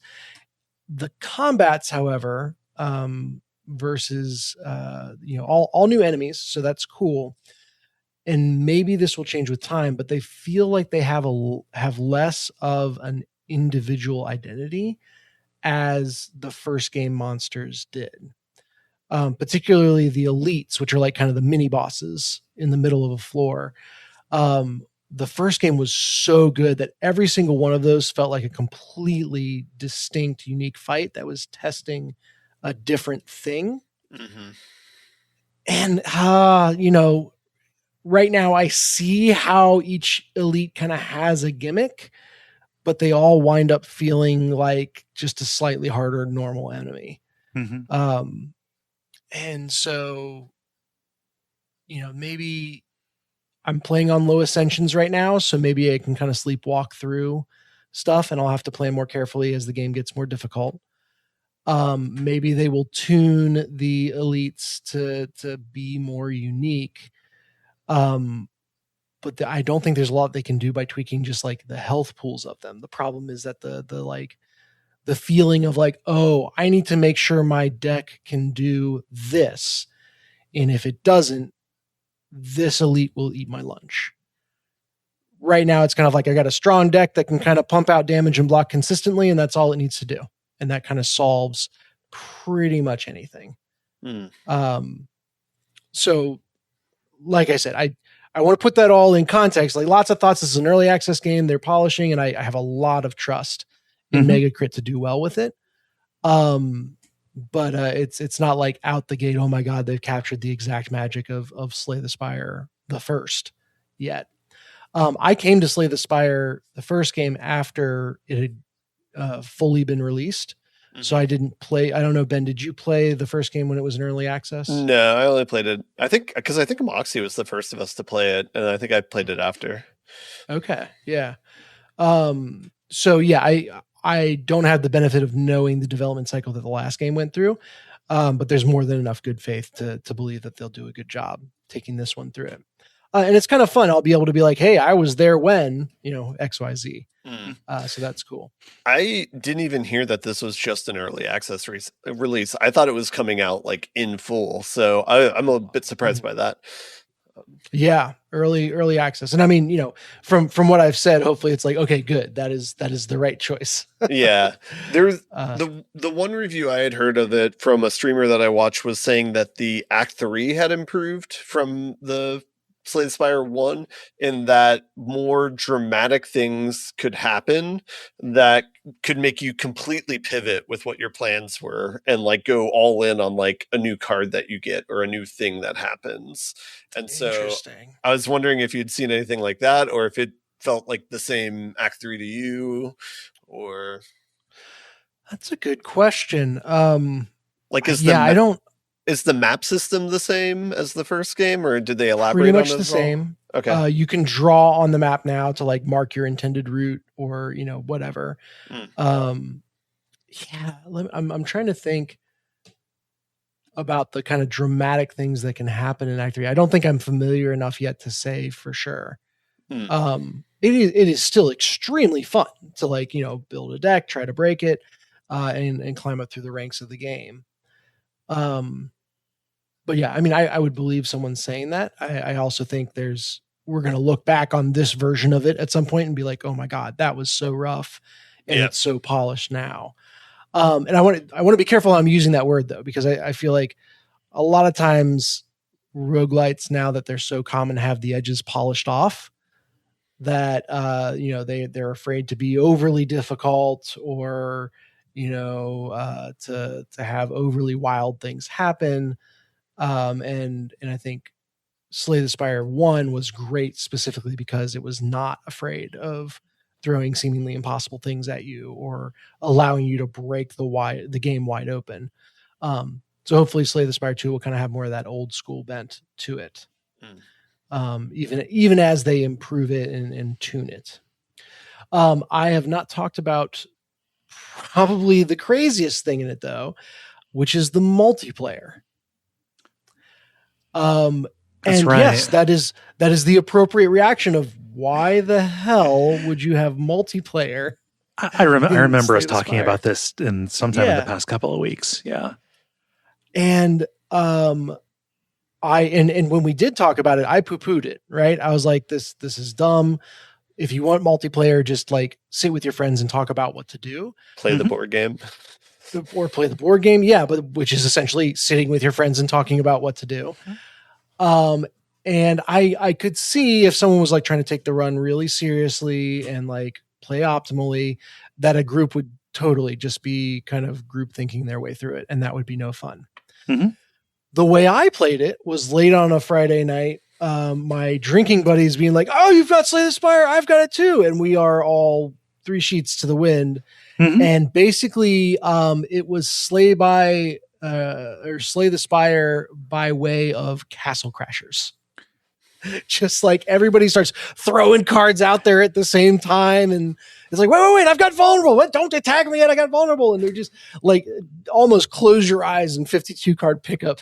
The combats, however, versus all new enemies, so that's cool. And maybe this will change with time, but they feel like they have less of an individual identity as the first game monsters did. Particularly the elites, which are like kind of the mini bosses in the middle of a floor. The first game was so good that every single one of those felt like a completely distinct, unique fight that was testing a different thing. Mm-hmm. And, right now I see how each elite kind of has a gimmick, but they all wind up feeling like just a slightly harder normal enemy. Mm-hmm. And so, maybe I'm playing on low ascensions right now, so maybe I can kind of sleepwalk through stuff, and I'll have to play more carefully as the game gets more difficult. Maybe they will tune the elites to be more unique. But I don't think there's a lot they can do by tweaking just like the health pools of them. The problem is that the feeling of like, oh, I need to make sure my deck can do this. And if it doesn't, this elite will eat my lunch. Right now, it's kind of like I got a strong deck that can kind of pump out damage and block consistently, and that's all it needs to do. And that kind of solves pretty much anything. So, like I said, I want to put that all in context. Like lots of thoughts. This is an early access game. They're polishing, and I have a lot of trust in Mega Crit to do well with it. But it's not like out the gate, oh my God, they've captured the exact magic of Slay the Spire the first yet. I came to Slay the Spire the first game after it had fully been released. So I didn't play. I don't know, Ben, did you play the first game when it was in early access? No, I only played it. I think Moxie was the first of us to play it, and I think I played it after. Okay, yeah. So yeah, I don't have the benefit of knowing the development cycle that the last game went through, but there's more than enough good faith to believe that they'll do a good job taking this one through it. And it's kind of fun. I'll be able to be like, hey, I was there when, XYZ. So that's cool. I didn't even hear that this was just an early access release. I thought it was coming out like in full. So I'm a bit surprised by that. Yeah, early access. And I mean, from what I've said, hopefully it's like, okay, good. That is the right choice. Yeah. There's the one review I had heard of it from a streamer that I watched was saying that the Act 3 had improved from the Slay the Spire 1, in that more dramatic things could happen that could make you completely pivot with what your plans were and like go all in on like a new card that you get or a new thing that happens. And so I was wondering if you'd seen anything like that, or if it felt like the same Act 3 to you, or... That's a good question. Is the map system the same as the first game, or did they elaborate pretty much on it the same? Okay. You can draw on the map now to like mark your intended route or, whatever. I'm trying to think about the kind of dramatic things that can happen in Act 3. I don't think I'm familiar enough yet to say for sure. It is still extremely fun to like, build a deck, try to break it, and climb up through the ranks of the game. But yeah, I mean, I would believe someone saying that. I also think we're going to look back on this version of it at some point and be like, oh my God, that was so rough and it's so polished now. And I want to be careful how I'm using that word though, because I feel like a lot of times roguelites, now that they're so common, have the edges polished off that, they're afraid to be overly difficult or, to have overly wild things happen. And I think Slay the Spire 1 was great specifically because it was not afraid of throwing seemingly impossible things at you or allowing you to break the game wide open. So hopefully Slay the Spire 2 will kind of have more of that old school bent to it. Even as they improve it and tune it. I have not talked about probably the craziest thing in it though, which is the multiplayer. That's and right. yes, that is the appropriate reaction of why the hell would you have multiplayer? I remember us Slay the talking Spire. about this sometime in the past couple of weeks. Yeah. And and when we did talk about it, I poo-pooed it, right? I was like, this is dumb. If you want multiplayer, just like sit with your friends and talk about what to do. Play the board game. Or play the board game, yeah, but which is essentially sitting with your friends and talking about what to do. And I could see if someone was like trying to take the run really seriously and like play optimally, that a group would totally just be kind of group thinking their way through it, and that would be no fun. Mm-hmm. The way I played it was late on a Friday night. My drinking buddies being like, "Oh, you've got Slay the Spire, I've got it too," and we are all 3 sheets to the wind. Mm-hmm. And basically, it was Slay the Spire by way of Castle Crashers. Just like everybody starts throwing cards out there at the same time, and it's like, wait, I've got vulnerable. What? Don't attack me yet. I got vulnerable, and they're just like almost close your eyes and 52 card pickup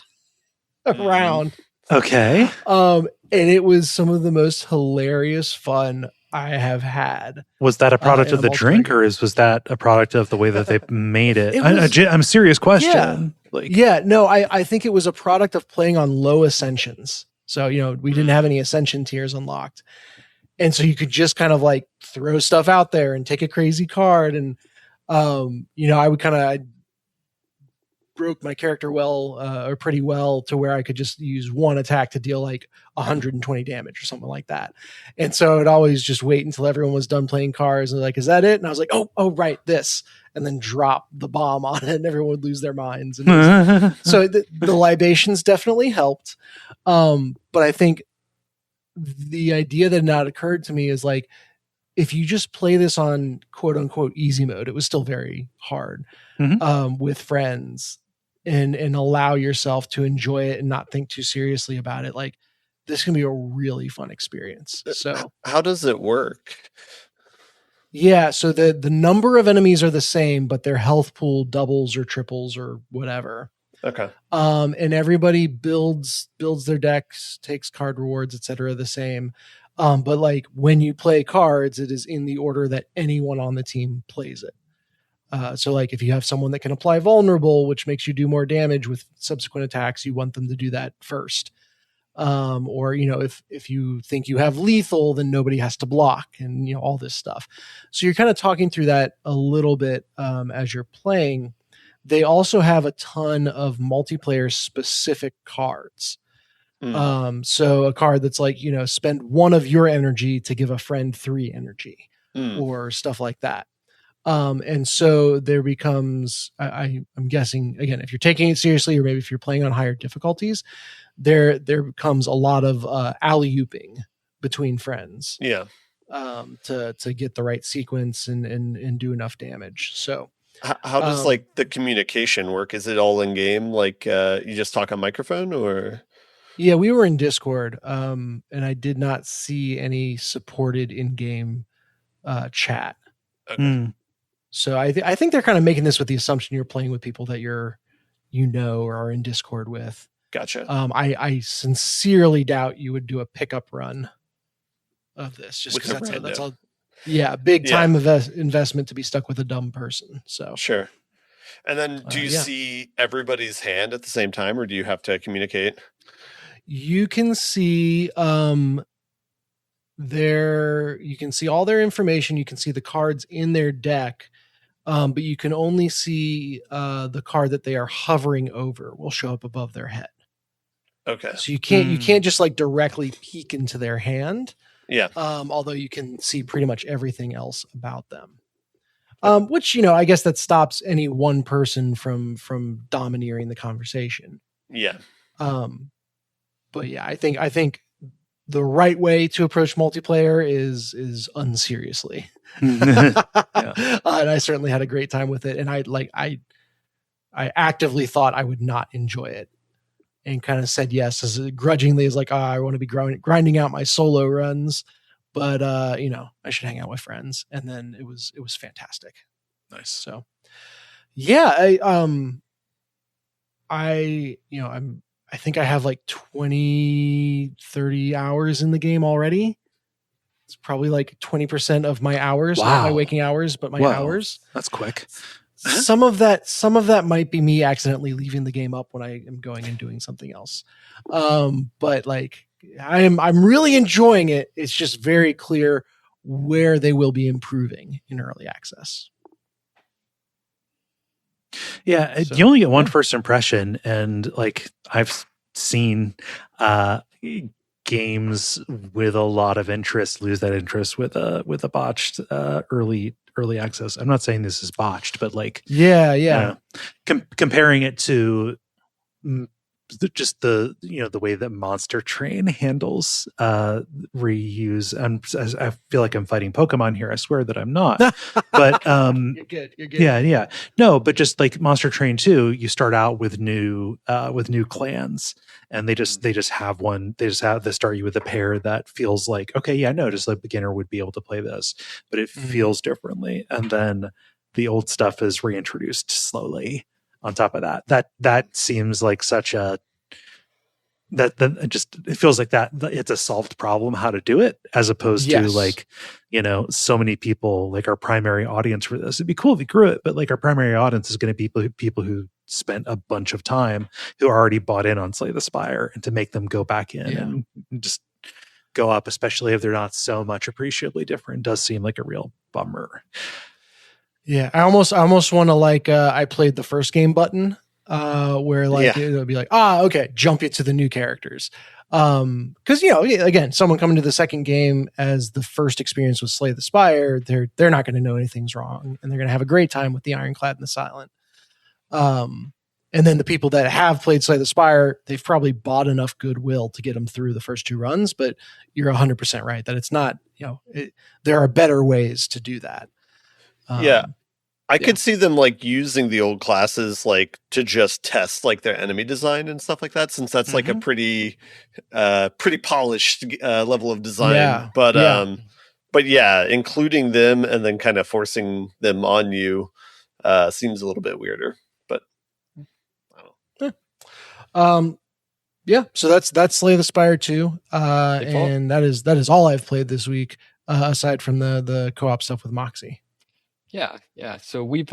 around. Okay. And it was some of the most hilarious fun I have had. Was that a product of the drink, or was that a product of the way that they made it? I'm a serious question. Yeah. I think it was a product of playing on low ascensions. So, we didn't have any ascension tiers unlocked. And so you could just kind of like throw stuff out there and take a crazy card. And, I broke my character or pretty well to where I could just use one attack to deal like 120 damage or something like that. And so I'd always just wait until everyone was done playing cards and like, is that it? And I was like, oh, right, this, and then drop the bomb on it and everyone would lose their minds. And so the libations definitely helped. But I think the idea that not occurred to me is like, if you just play this on quote unquote easy mode, it was still very hard with friends and allow yourself to enjoy it and not think too seriously about it. Like, this can be a really fun experience. So how does it work? Yeah. So the number of enemies are the same, but their health pool doubles or triples or whatever. Okay. And everybody builds their decks, takes card rewards, etc. the same. But like when you play cards, it is in the order that anyone on the team plays it. So like if you have someone that can apply vulnerable, which makes you do more damage with subsequent attacks, you want them to do that first. Or, if you think you have lethal, then nobody has to block and, all this stuff. So you're kind of talking through that a little bit as you're playing. They also have a ton of multiplayer specific cards. So a card that's like, spend 1 of your energy to give a friend 3 energy or stuff like that. And so there becomes, I'm guessing, again, if you're taking it seriously, or maybe if you're playing on higher difficulties, there becomes a lot of alley-ooping between friends. Yeah. To get the right sequence and do enough damage. So how does like the communication work? Is it all in game? Like you just talk on microphone or? Yeah, we were in Discord, and I did not see any supported in-game chat. Okay. So I think they're kind of making this with the assumption you're playing with people that or are in Discord with. Gotcha. I sincerely doubt you would do a pickup run of this, just because that's a big time investment to be stuck with a dumb person. So sure. And then do you see everybody's hand at the same time, or do you have to communicate? You can see you can see all their information. You can see the cards in their deck, but you can only see the card that they are hovering over will show up above their head. Okay. So you can't just like directly peek into their hand. Yeah. Although you can see pretty much everything else about them. Which, I guess that stops any one person from domineering the conversation. Yeah. But yeah, I think the right way to approach multiplayer is unseriously. And I certainly had a great time with it. And I actively thought I would not enjoy it, and kind of said yes as grudgingly as like, I want to be grinding out my solo runs, but I should hang out with friends. And then it was fantastic. Nice. So yeah, I I think I have like 20, 30 hours in the game already. It's probably like 20% of my hours, not my waking hours, but my hours. That's quick. Some of that might be me accidentally leaving the game up when I am going and doing something else. But like I'm really enjoying it. It's just very clear where they will be improving in early access. Yeah, So, you only get one first impression, and like I've seen games with a lot of interest lose that interest with a botched early access. I'm not saying this is botched, but like comparing it to just the way that Monster Train handles reuse. I feel like I'm fighting Pokemon here. I swear that I'm not. But you're good. Yeah. No, but just like Monster Train 2, you start out with new clans, and they just have one. They start you with a pair that feels like, okay, yeah, no, just a beginner would be able to play this, but it feels differently. And then the old stuff is reintroduced slowly. On top of that seems like such a that it feels like that it's a solved problem how to do it, as opposed to like, so many people, like our primary audience for this. It'd be cool if we grew it, but like our primary audience is going to be people who spent a bunch of time, who already bought in on Slay the Spire, and to make them go back in and just go up, especially if they're not so much appreciably different, does seem like a real bummer. Yeah, I almost want to like I played the first game button where like it would be like, okay, jump you to the new characters. Because again, someone coming to the second game as the first experience with Slay the Spire, they're not going to know anything's wrong, and they're going to have a great time with the Ironclad and the Silent. And then the people that have played Slay the Spire, they've probably bought enough goodwill to get them through the first two runs. But you're 100% right that it's not. There are better ways to do that. I could see them like using the old classes like to just test like their enemy design and stuff like that, since that's like a pretty polished level of design. But including them and then kind of forcing them on you seems a little bit weirder. But I don't know. So that's Slay the Spire 2. And that is all I've played this week, aside from the co-op stuff with Moxie. Yeah. So we've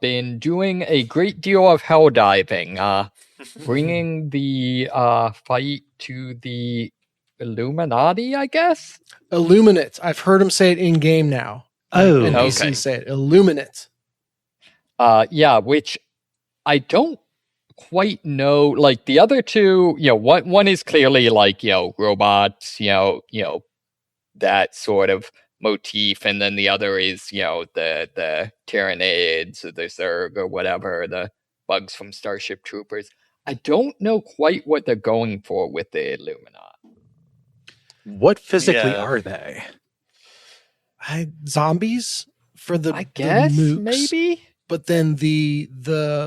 been doing a great deal of helldiving, bringing the fight to the Illuminati, I guess. Illuminate. I've heard him say it in game now. Oh, NPC say it. Illuminate. Which I don't quite know. Like the other two, one is clearly like robots, that sort of motif, and then the other is the Tyranids or the Zerg or whatever, the bugs from Starship Troopers. I don't know quite what they're going for with the Illuminati. What physically are they? Zombies for the, I guess, the mooks, maybe. But then the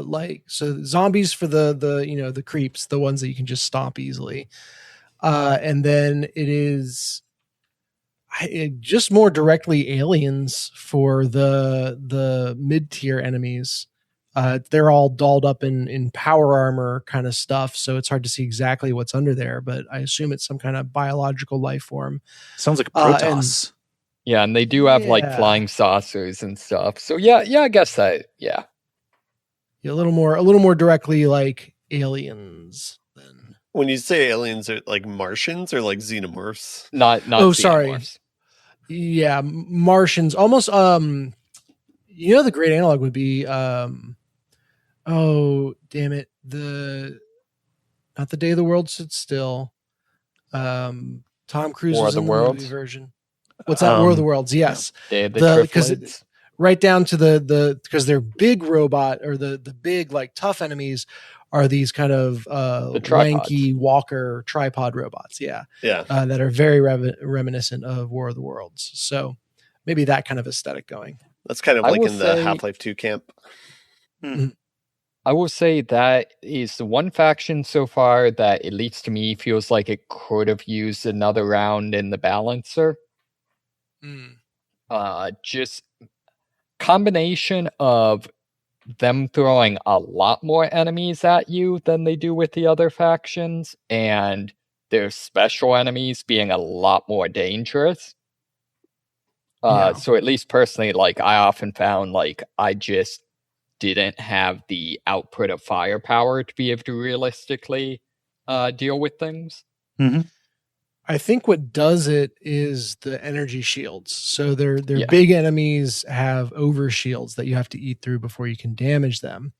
like, so zombies for the creeps, the ones that you can just stomp easily, and then it is just more directly aliens for the mid-tier enemies. They're all dolled up in power armor kind of stuff, so it's hard to see exactly what's under there, but I assume it's some kind of biological life form. Sounds like a Protoss. And they do have like flying saucers and stuff. So I guess that a little more directly like aliens then. When you say aliens, are like Martians or like xenomorphs? Not xenomorphs. Yeah, Martians. Almost the great analog would be oh damn it, not the Day the World Stood Still. Tom Cruise was in the movie version. What's that? War of the Worlds, yes. Because right down to because they're big robot, or the big like tough enemies are these kind of lanky walker tripod robots, that are very reminiscent of War of the Worlds. So maybe that kind of aesthetic going. That's kind of like in the Half-Life 2 camp. Mm-hmm. I will say that is the one faction so far that, at least to me, feels like it could have used another round in the balancer. Just combination of them throwing a lot more enemies at you than they do with the other factions, and their special enemies being a lot more dangerous. So at least personally, like, I often found like I just didn't have the output of firepower to be able to realistically deal with things. Mm-hmm. I think what does it is the energy shields. So their big enemies have over shields that you have to eat through before you can damage them.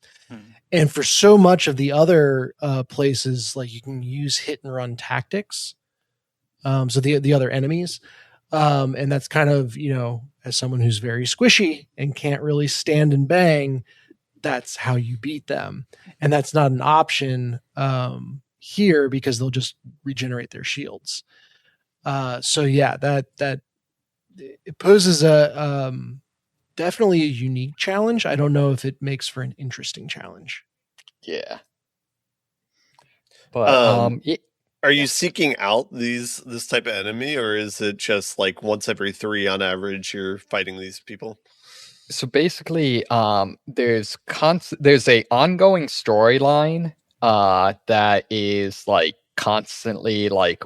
And for so much of the other places, like you can use hit and run tactics. So the other enemies, and that's kind of, as someone who's very squishy and can't really stand and bang, that's how you beat them. And that's not an option here because they'll just regenerate their shields. So yeah, that it poses a definitely a unique challenge. I don't know if it makes for an interesting challenge. Yeah. But are you seeking out this type of enemy, or is it just like once every 3 on average you're fighting these people? So basically, there's a ongoing storyline that is like constantly like,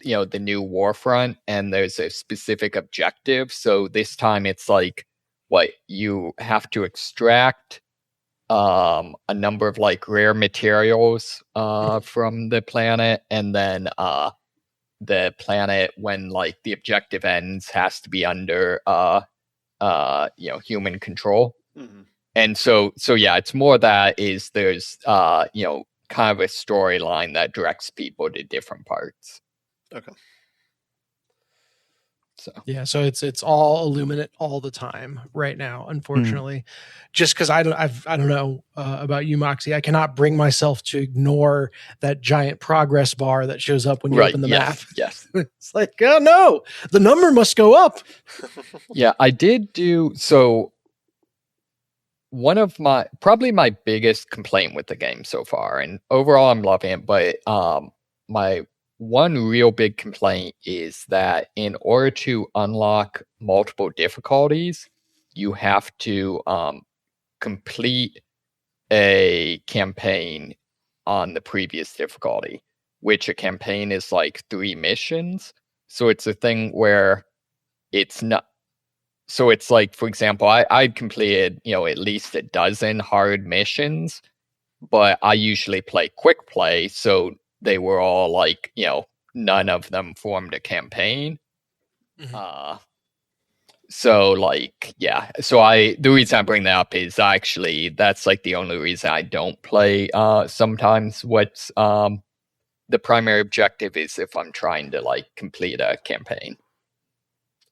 the new Warfront, and there's a specific objective. So this time it's like what you have to extract a number of like rare materials from the planet, and then the planet, when like the objective ends, has to be under human control. Mm-hmm. And so yeah, it's more that is there's kind of a storyline that directs people to different parts. Okay. So it's all Illuminate all the time right now, unfortunately. Just because I don't know about you, Moxie. I cannot bring myself to ignore that giant progress bar that shows up when you open the map. Yes. It's like, oh no, the number must go up. Yeah, I did do so. One of my biggest complaint with the game so far, and overall I'm loving it, but my one real big complaint is that in order to unlock multiple difficulties, you have to complete a campaign on the previous difficulty, which a campaign is like 3 missions. So it's a thing where it's not. So it's like, for example, I completed, at least a dozen hard missions, but I usually play quick play, so they were all like, none of them formed a campaign. Mm-hmm. So like, yeah. So the reason I bring that up is actually that's like the only reason I don't play. Sometimes what's the primary objective is if I'm trying to like complete a campaign.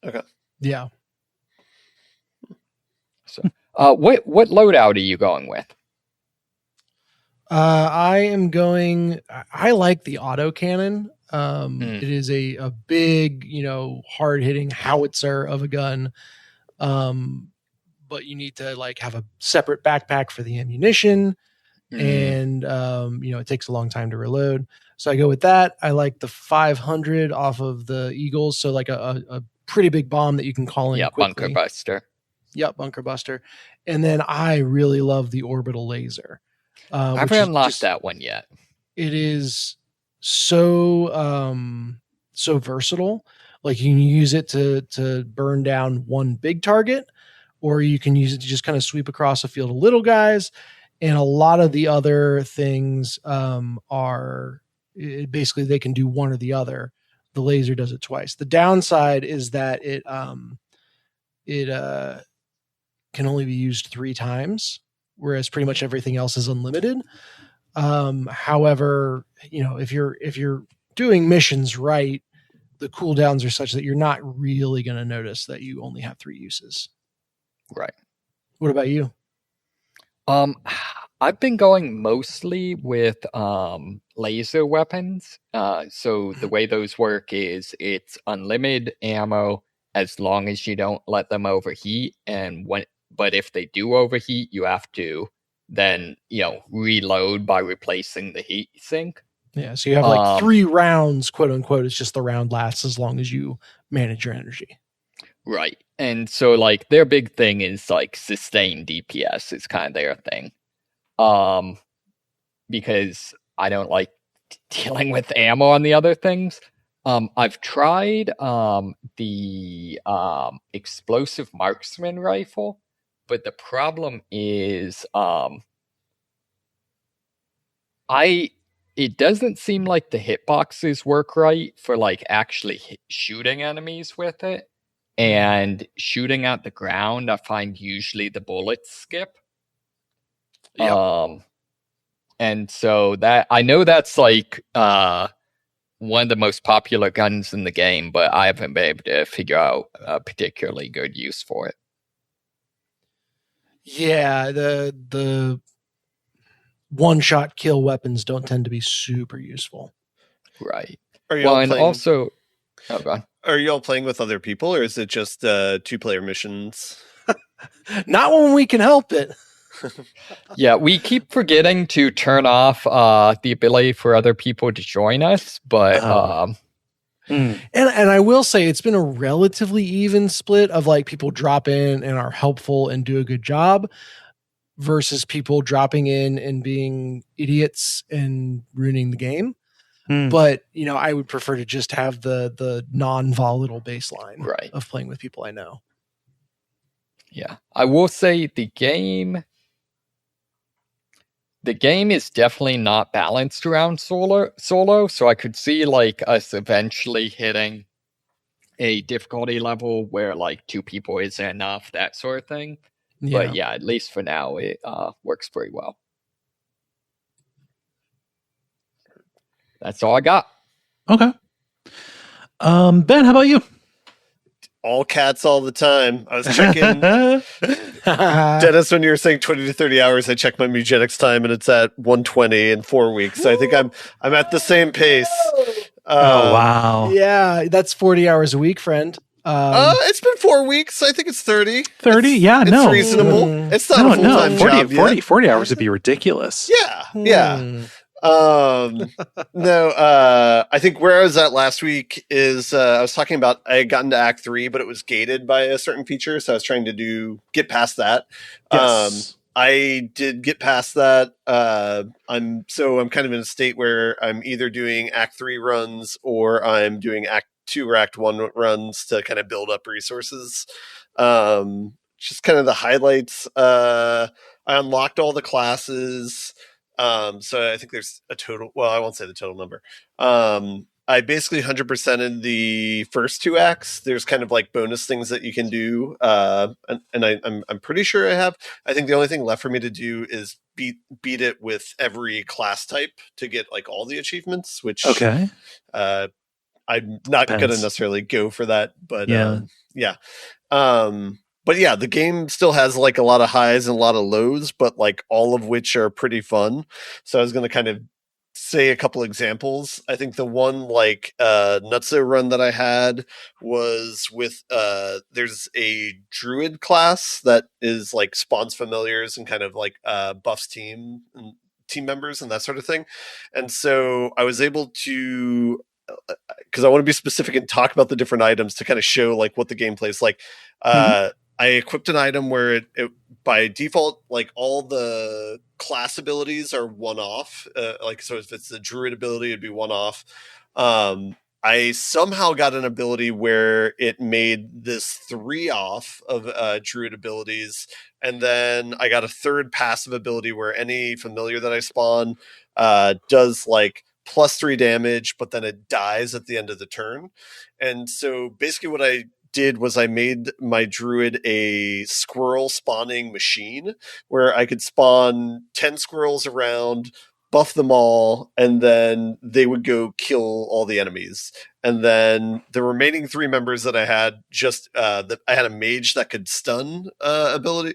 Okay. Yeah. So, what loadout are you going with? I am going. I like the autocannon. It is a big, hard hitting howitzer of a gun. But you need to like have a separate backpack for the ammunition, and it takes a long time to reload. So I go with that. I like the 500 off of the Eagles, so like a pretty big bomb that you can call in quickly. Bunker buster. Yep, bunker buster. And then I really love the orbital laser. I haven't unlocked that one yet. It is so versatile. Like you can use it to burn down one big target, or you can use it to just kind of sweep across a field of little guys. And a lot of the other things basically they can do one or the other. The laser does it twice. The downside is that it can only be used 3 times, whereas pretty much everything else is unlimited. However, if you're doing missions right, the cooldowns are such that you're not really going to notice that you only have 3 uses. Right. What about you? I've been going mostly with laser weapons. So the way those work is it's unlimited ammo as long as you don't let them overheat, but if they do overheat, you have to then, reload by replacing the heat sink. Yeah, so you have like 3 rounds, quote unquote. It's just the round lasts as long as you manage your energy. Right. And so like their big thing is like sustained DPS is kind of their thing. Because I don't like dealing with ammo on the other things. I've tried the explosive marksman rifle, but the problem is it doesn't seem like the hitboxes work right for like actually shooting enemies with it. And shooting at the ground, I find usually the bullets skip. Yep. And so that I know that's like one of the most popular guns in the game, but I haven't been able to figure out a particularly good use for it. Yeah, the one-shot kill weapons don't tend to be super useful. Right. Are you all and playing? Also, oh, go on. Are you all playing with other people, or is it just 2-player missions? Not when we can help it. Yeah, we keep forgetting to turn off the ability for other people to join us, but and I will say it's been a relatively even split of like people drop in and are helpful and do a good job versus people dropping in and being idiots and ruining the game. But I would prefer to just have the non-volatile baseline of playing with people I know. Yeah, I will say the game is definitely not balanced around solo, so I could see like us eventually hitting a difficulty level where like 2 people isn't enough, that sort of thing. Yeah. But yeah, at least for now, it works pretty well. That's all I got. Okay. Ben, how about you? All cats all the time. I was checking. Dennis, when you were saying 20 to 30 hours, I checked my Mewgenics time and it's at 120 in 4 weeks. So I think I'm at the same pace. Oh, wow. Yeah, that's 40 hours a week, friend. It's been 4 weeks. I think it's 30. 30? Yeah, it's no. reasonable. It's not a full-time 40, job 40 hours would be ridiculous. Yeah. No, I think where I was at last week is I was talking about I had gotten to Act 3, but it was gated by a certain feature, so I was trying to get past that. Yes. I did get past that. I'm kind of in a state where I'm either doing Act 3 runs or I'm doing Act 2 or Act 1 runs to kind of build up resources. Just kind of the highlights. I unlocked all the classes. So I think there's a total. Well, I won't say the total number. I basically 100%ed the first 2 acts. There's kind of like bonus things that you can do, and I'm pretty sure I have. I think the only thing left for me to do is beat it with every class type to get like all the achievements. Which I'm not going to necessarily go for that, but yeah. But yeah, the game still has like a lot of highs and a lot of lows, but like all of which are pretty fun. So I was going to kind of say a couple examples. I think the one like Nutso run that I had was with there's a druid class that is like spawns familiars and kind of like buffs team members and that sort of thing. And so I was able to, because I want to be specific and talk about the different items to kind of show like what the gameplay is like. I equipped an item where it by default, like all the class abilities are one-off. So if it's the druid ability, it'd be one-off. I somehow got an ability where it made this 3-off of druid abilities. And then I got a third passive ability where any familiar that I spawn does like +3 damage, but then it dies at the end of the turn. And so basically what I did was I made my druid a squirrel spawning machine where I could spawn 10 squirrels around, buff them all, and then they would go kill all the enemies. And then the remaining 3 members that I had, I had a mage that could stun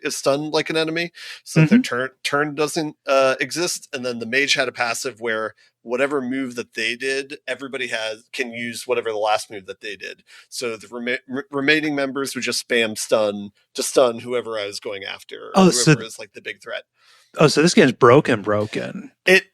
stun like an enemy, so that their turn doesn't exist. And then the mage had a passive where whatever move that they did, everybody can use whatever the last move that they did. So the remaining members would just spam stun to stun whoever I was going after, or whoever is like the big threat. Oh, so this game's broken.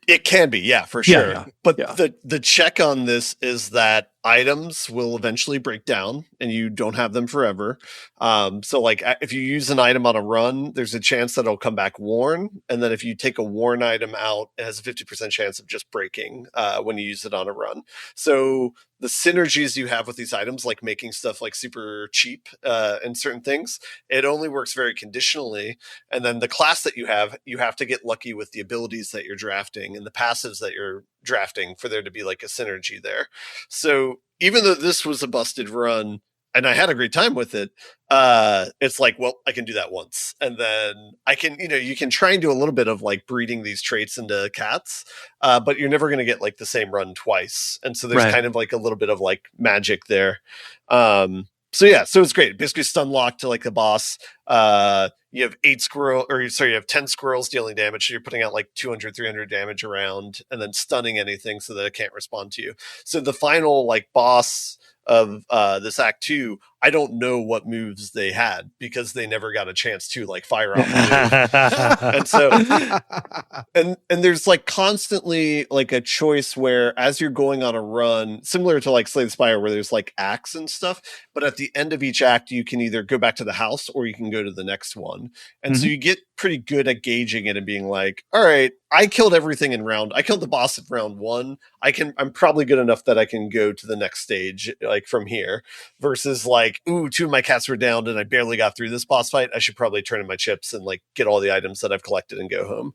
It can be, yeah, for sure. Yeah. But the check on this is that items will eventually break down and you don't have them forever. So like if you use an item on a run, there's a chance that it'll come back worn. And then if you take a worn item out, it has a 50% chance of just breaking when you use it on a run. So the synergies you have with these items, like making stuff like super cheap and certain things, it only works very conditionally. And then the class that you have to get lucky with the abilities that you're drafting and the passives that you're drafting for there to be like a synergy there. So even though this was a busted run and I had a great time with it, it's like, well, I can do that once. And then I can, you can try and do a little bit of like breeding these traits into cats, but you're never going to get like the same run twice. And so there's kind of like a little bit of like magic there. So it's great. Basically stun lock to like the boss. You have 10 squirrels dealing damage. So you're putting out like 200, 300 damage around and then stunning anything so that it can't respond to you. So the final like boss of this act 2, I don't know what moves they had because they never got a chance to like fire off the move. And so and there's like constantly like a choice where as you're going on a run, similar to like Slay the Spire where there's like acts and stuff, but at the end of each act you can either go back to the house or you can go to the next one. And so you get pretty good at gauging it and being like, all right, I killed everything I killed the boss in round 1. I'm probably good enough that I can go to the next stage like from here, versus like, ooh, 2 of my cats were downed and I barely got through this boss fight. I should probably turn in my chips and like get all the items that I've collected and go home.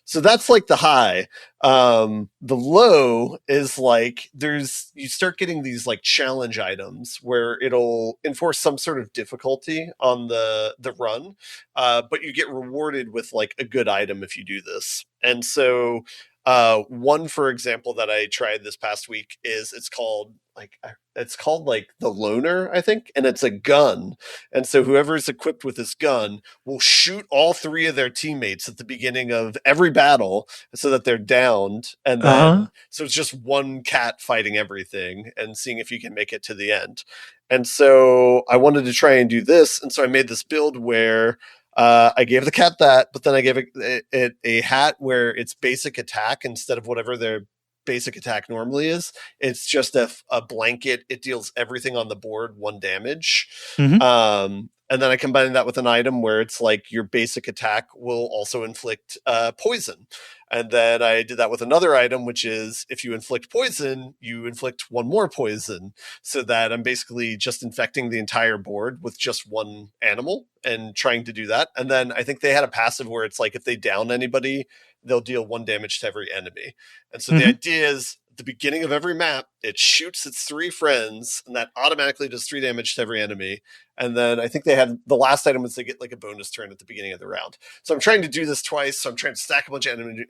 So that's like the high. The low is like you start getting these like challenge items where it'll enforce some sort of difficulty on the run, but you get rewarded with like a good item if you do this. And so one, for example, that I tried this past week is it's called like the Loner, I think, and it's a gun. And so whoever is equipped with this gun will shoot all 3 of their teammates at the beginning of every battle so that they're downed. And then, so it's just one cat fighting everything and seeing if you can make it to the end. And so I wanted to try and do this. And so I made this build where I gave the cat that, but then I gave it a hat where its basic attack, instead of whatever their basic attack normally is, it's just a blanket. It deals everything on the board 1 damage. And then I combined that with an item where it's like your basic attack will also inflict poison. And then I did that with another item, which is if you inflict poison, you inflict 1 more poison, so that I'm basically just infecting the entire board with just 1 animal and trying to do that. And then I think they had a passive where it's like if they down anybody, they'll deal 1 damage to every enemy. And so the idea is at the beginning of every map, it shoots its 3 friends, and that automatically does 3 damage to every enemy. And then I think they had the last item was they get like a bonus turn at the beginning of the round. So I'm trying to do this twice. So I'm trying to stack a bunch of enemy,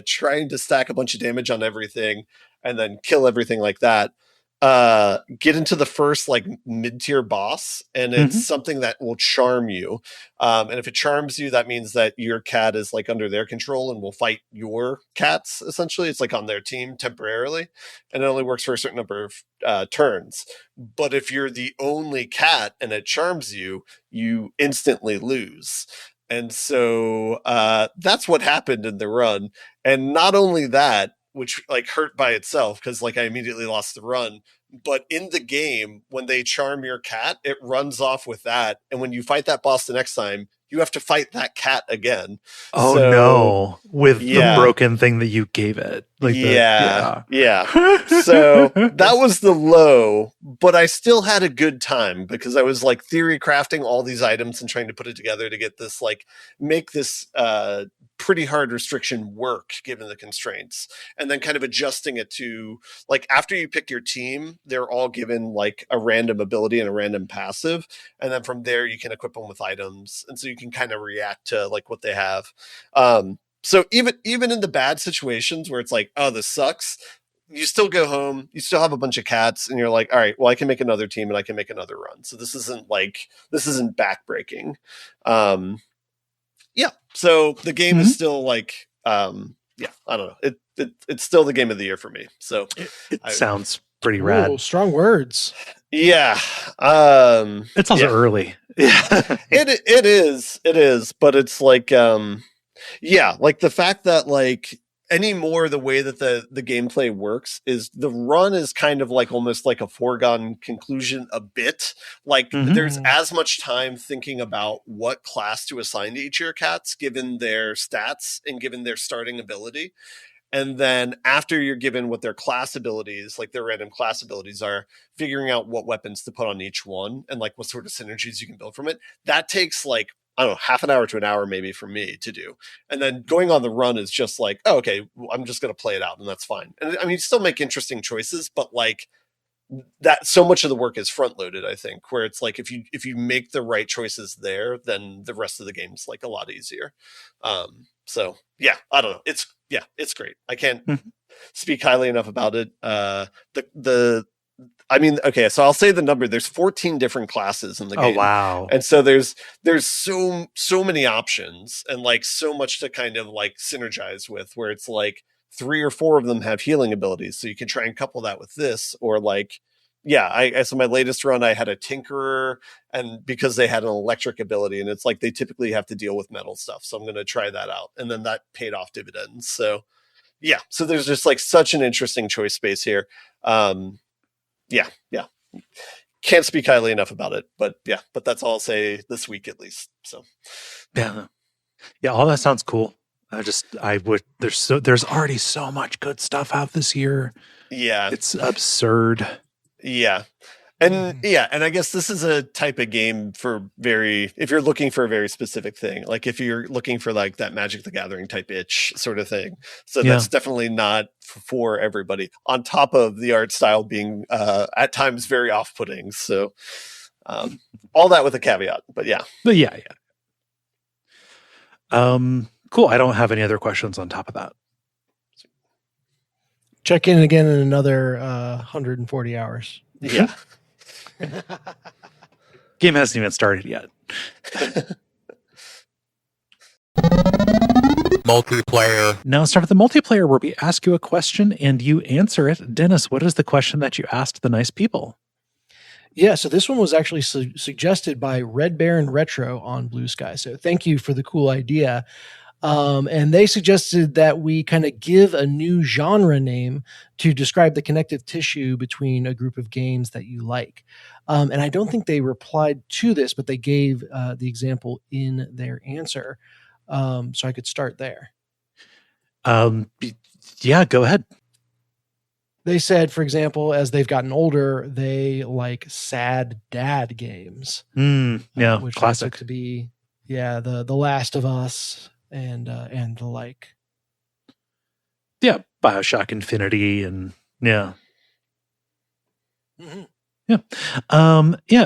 trying to stack a bunch of damage on everything, and then kill everything like that. Get into the first like mid-tier boss, and it's something that will charm you. And if it charms you, that means that your cat is like under their control and will fight your cats. Essentially, it's like on their team temporarily, and it only works for a certain number of turns. But if you're the only cat and it charms you, you instantly lose. And so that's what happened in the run. And not only that, which like hurt by itself because like I immediately lost the run. But in the game, when they charm your cat, it runs off with that. And when you fight that boss the next time, you have to fight that cat again. Oh, so, no. With the broken thing that you gave it. Like yeah. So that was the low, but I still had a good time because I was like theory crafting all these items and trying to put it together to get this, like, make this pretty hard restriction work given the constraints, and then kind of adjusting it to, like, after you pick your team, they're all given like a random ability and a random passive, and then from there you can equip them with items, and so you can kind of react to like what they have. So even in the bad situations where it's like, oh, this sucks, you still go home, you still have a bunch of cats, and you're like, all right, well, I can make another team and I can make another run. So this isn't backbreaking. So the game is still like, I don't know. It's still the game of the year for me. So it sounds pretty rad. Strong words. Yeah. It's also early. Yeah. It is, but it's like like the fact that like anymore the way that the gameplay works is the run is kind of like almost like a foregone conclusion a bit. Like there's as much time thinking about what class to assign to each of your cats given their stats and given their starting ability. And then after you're given what their class abilities, like their random class abilities are, figuring out what weapons to put on each one and like what sort of synergies you can build from it. That takes like, I don't know, half an hour to an hour maybe for me to do. And then going on the run is just like, oh, okay, I'm just going to play it out and that's fine. And I mean, you still make interesting choices, but like that so much of the work is front loaded, I think, where it's like if you make the right choices there, then the rest of the game's like a lot easier. So yeah, I don't know. It's great. I can't speak highly enough about it. I mean, okay, so I'll say the number. There's 14 different classes in the game. Oh wow. And so there's so many options and like so much to kind of like synergize with, where it's like 3 or 4 of them have healing abilities. So you can try and couple that with this, or like, so my latest run, I had a tinkerer, and because they had an electric ability, and it's like they typically have to deal with metal stuff. So I'm going to try that out. And then that paid off dividends. So yeah, so there's just like such an interesting choice space here. Yeah. Can't speak highly enough about it, but that's all I'll say this week at least. So yeah, all that sounds cool. There's already so much good stuff out this year. Yeah, it's absurd. Yeah. And and I guess this is a type of game if you're looking for a very specific thing, like if you're looking for like that Magic the Gathering type itch sort of thing. So that's definitely not for everybody, on top of the art style being at times very off-putting. So all that with a caveat, but yeah. Cool. I don't have any other questions on top of that. Check in again in another 140 hours. Yeah. Game hasn't even started yet. Multiplayer. Now let's start with the multiplayer, where we ask you a question and you answer it. Dennis, what is the question that you asked the nice people? Yeah, so this one was actually suggested by Red Baron Retro on Blue Sky. So thank you for the cool idea. And they suggested that we kind of give a new genre name to describe the connective tissue between a group of games that you like. And I don't think they replied to this, but they gave the example in their answer. So I could start there. Yeah, go ahead. They said, for example, as they've gotten older, they like sad dad games. Which classic to be, the Last of Us and the like. Yeah, BioShock Infinity and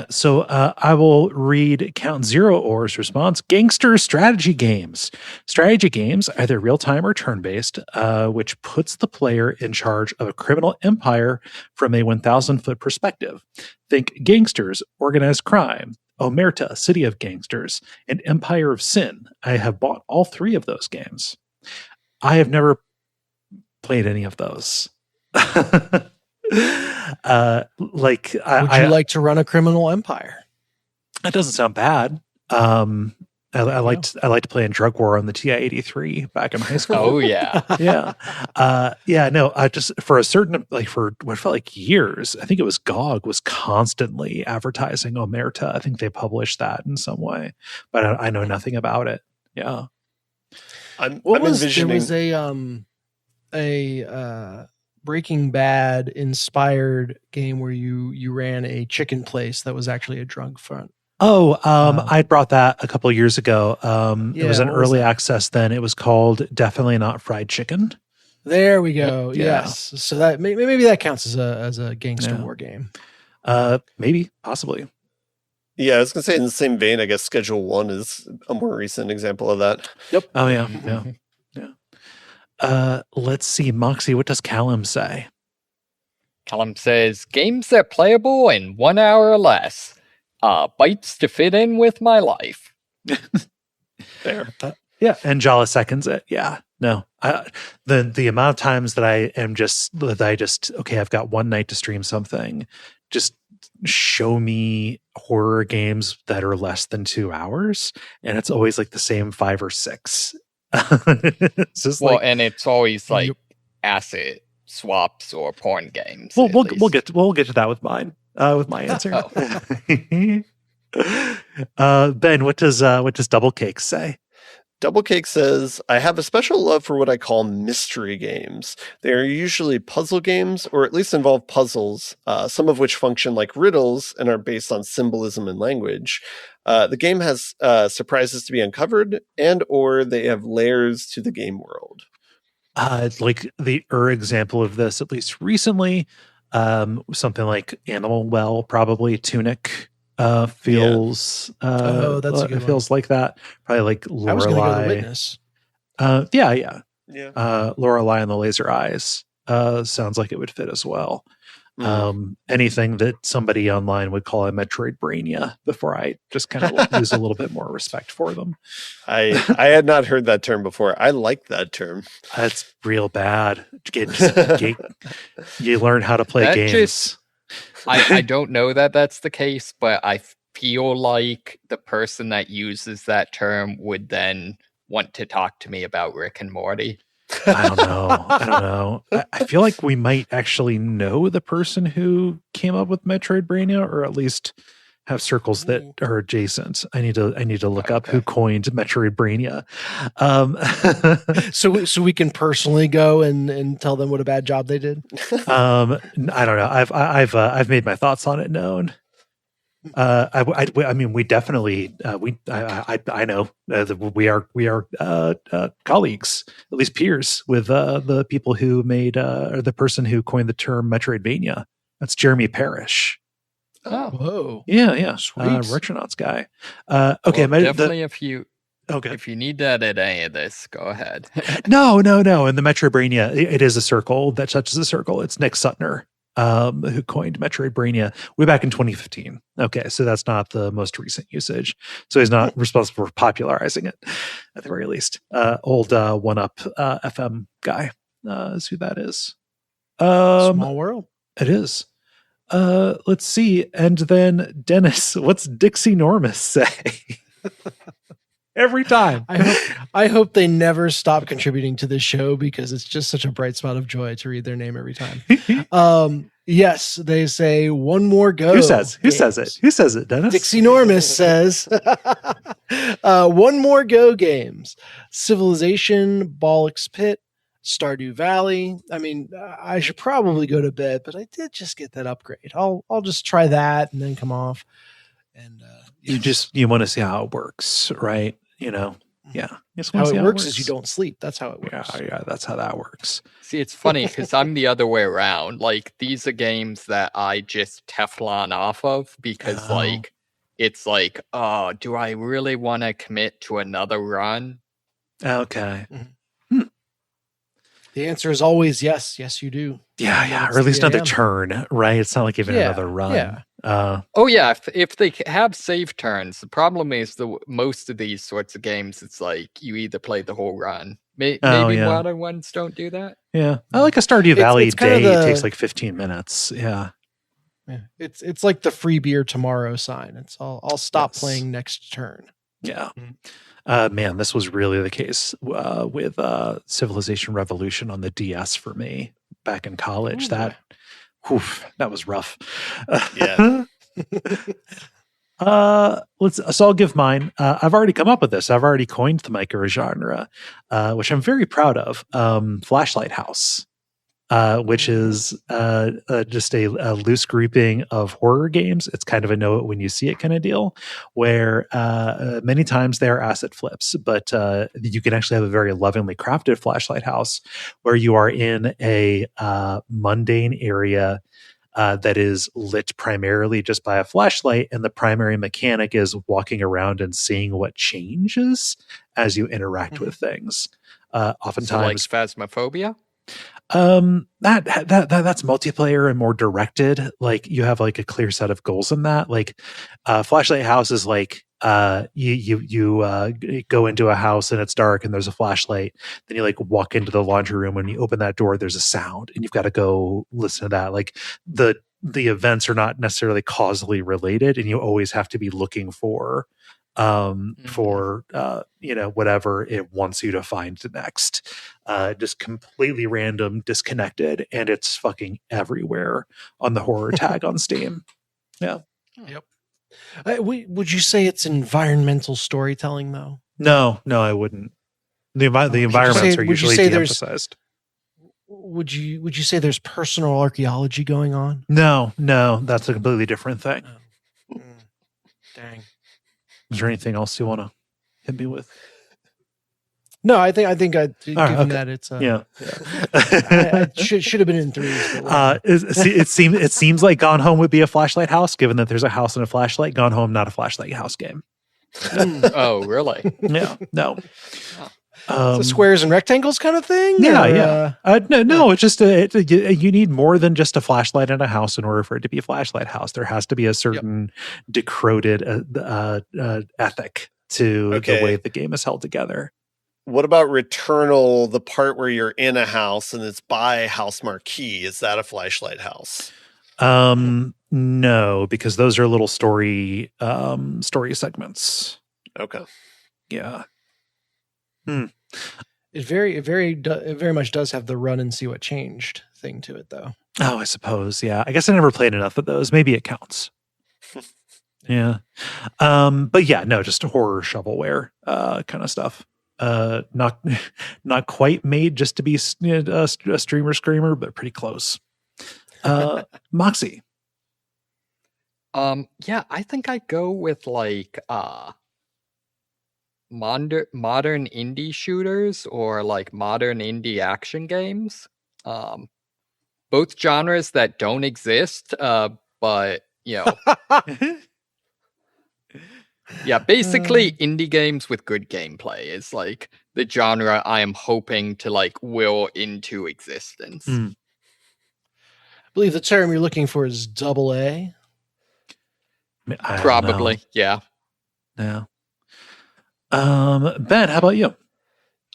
So I will read Count Zero Or's response. Gangster strategy games. Strategy games, either real-time or turn-based, which puts the player in charge of a criminal empire from a 1,000-foot perspective. Think Gangsters, Organized Crime, Omerta, City of Gangsters, and Empire of Sin. I have bought all 3 of those games. I have never played any of those. Would you like to run a criminal empire? That doesn't sound bad. I liked to play in Drug War on the TI-83 back in high school. Oh yeah. Just for a certain, for what felt like years, I think it was GOG was constantly advertising Omerta. I think they published that in some way, but I know nothing about it. Yeah. I'm envisioning. There was a Breaking Bad inspired game where you ran a chicken place that was actually a drug front. I brought that a couple of years ago. It was an early access then. It was called Definitely Not Fried Chicken. There we go. Yes. So that maybe that counts as a gangster war game. Maybe, possibly. Yeah, I was going to say in the same vein, I guess Schedule 1 is a more recent example of that. Yep. Oh, yeah. Let's see. Moxie, what does Callum say? Callum says, games that are playable in 1 hour or less. Bites to fit in with my life. Fair. And Jala seconds it. Yeah. No. The amount of times that I've got one night to stream something, just show me horror games that are less than 2 hours, and it's always like the same 5 or 6. It's just and it's always like asset swaps or porn games. Well, we'll get to that with mine. With my answer. Ben, what does Double Cake say? Double Cake says, I have a special love for what I call mystery games. They are usually puzzle games, or at least involve puzzles, some of which function like riddles and are based on symbolism and language. The game has surprises to be uncovered, and or they have layers to the game world. Like the example of this, at least recently, something like Animal Well, probably Tunic. Feels that's a good feels one. like that. Probably like Lorelei. I was going to go The Witness. Yeah. Lorelei and the Laser Eyes sounds like it would fit as well. Anything that somebody online would call a Metroidvania, before I just kind of lose a little bit more respect for them. I had not heard that term before. I like that term. That's real bad. You learn how to play games. I don't know that that's the case, but I feel like the person that uses that term would then want to talk to me about Rick and Morty. I don't know. I feel like we might actually know the person who came up with Metroidvania, or at least have circles that are adjacent. I need to look up who coined Metroidvania. So we can personally go and tell them what a bad job they did. I don't know. I've made my thoughts on it known. I mean, we definitely I know that we are colleagues, at least peers, with the people who made or the person who coined the term Metroidvania. That's Jeremy Parrish. Oh, whoa. Yeah. Sweet. Retronauts guy. Okay. Well, definitely if you need that at any of this, go ahead. No. In the Metroidvania, it is a circle that touches a circle. It's Nick Sutner, who coined Metroidvania way back in 2015. Okay. So that's not the most recent usage. So he's not responsible for popularizing it at the very least. Old 1UP FM guy is who that is. Small world. It is. Let's see. And then Dennis, what's Dixie Normus say? Every time. I hope they never stop contributing to this show, because it's just such a bright spot of joy to read their name every time. Yes, they say one more go. Who says it? Who says it, Dennis? Dixie Normus says one more go games. Civilization, Bollocks Pit, Stardew Valley. I mean, I should probably go to bed, but I did just get that upgrade. I'll just try that and then come off. And you want to see how it works, right? Yeah. How it works is you don't sleep. That's how it works. Yeah, that's how that works. See, it's funny because I'm the other way around. Like, these are games that I just Teflon off of because, it's like, oh, do I really want to commit to another run? Okay. The answer is always yes. Yes, you do. Yeah. Or at least another turn, right? It's not like even another run. Yeah. If they have save turns, the problem is most of these sorts of games, it's like you either play the whole run. Maybe modern ones don't do that. Yeah. I like a Stardew Valley day. It takes like 15 minutes. Yeah. It's like the free beer tomorrow sign. It's I'll stop playing next turn. Yeah. Man, this was really the case with Civilization Revolution on the DS for me back in college. That was rough. Yeah. So I'll give mine. I've already come up with this. I've already coined the microgenre, which I'm very proud of. Flashlight House. Which is just a loose grouping of horror games. It's kind of a know it when you see it kind of deal, where many times they are asset flips, but you can actually have a very lovingly crafted flashlight house where you are in a mundane area that is lit primarily just by a flashlight, and the primary mechanic is walking around and seeing what changes as you interact with things. Oftentimes, so like Phasmophobia. That's multiplayer and more directed. Like, you have like a clear set of goals in that. Like, Flashlight House is like you go into a house and it's dark and there's a flashlight. Then you like walk into the laundry room. When you open that door, there's a sound and you've got to go listen to that. Like, the the events are not necessarily causally related, and you always have to be looking for whatever it wants you to find next. Just completely random, disconnected, and it's fucking everywhere on the horror tag on Steam. Yeah. Yep. Would you say it's environmental storytelling though? No, I wouldn't. The environments are usually de-emphasized. Would you say there's personal archaeology going on? No, that's a completely different thing. Oh. Dang. Is there anything else you want to hit me with? No, I think that it's it should have been in threes. It seems like Gone Home would be a flashlight house, given that there's a house and a flashlight. Gone Home, not a flashlight house game. Oh, really? Yeah, no. It's a squares and rectangles kind of thing. Yeah. No. It's just you need more than just a flashlight in a house in order for it to be a flashlight house. There has to be a certain decroded ethic to the way the game is held together. What about Returnal, the part where you're in a house and it's by house marquee? Is that a flashlight house? No, because those are little story segments. Okay. Yeah. It very much does have the run and see what changed thing to it, though. Oh, I suppose. Yeah. I guess I never played enough of those. Maybe it counts. Yeah. But yeah, no, just horror shovelware kind of stuff. Not quite made just to be a streamer screamer, but pretty close. Moxie. Yeah, I think I'd go with like modern indie shooters or like modern indie action games. Both genres that don't exist, but yeah, basically indie games with good gameplay is like the genre I am hoping to like will into existence. I believe the term you're looking for is AA. Probably, yeah. Ben, how about you?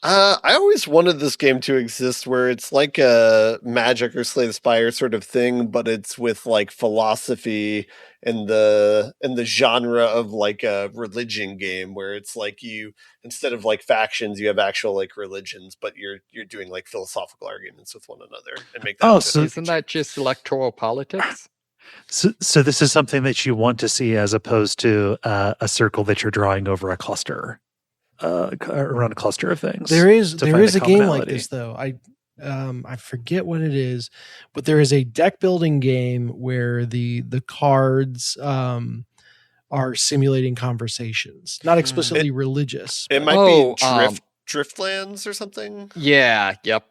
I always wanted this game to exist where it's like a Magic or Slay the Spire sort of thing, but it's with like philosophy and the genre of like a religion game where it's like you, instead of like factions, you have actual like religions, but you're doing like philosophical arguments with one another and make that. So isn't that just electoral politics? So this is something that you want to see as opposed to a circle that you're drawing over a cluster. Around a cluster of things. There is a game like this though. I forget what it is, but there is a deck building game where the cards are simulating conversations, not explicitly religious. It might be Driftlands or something. Yeah. Yep.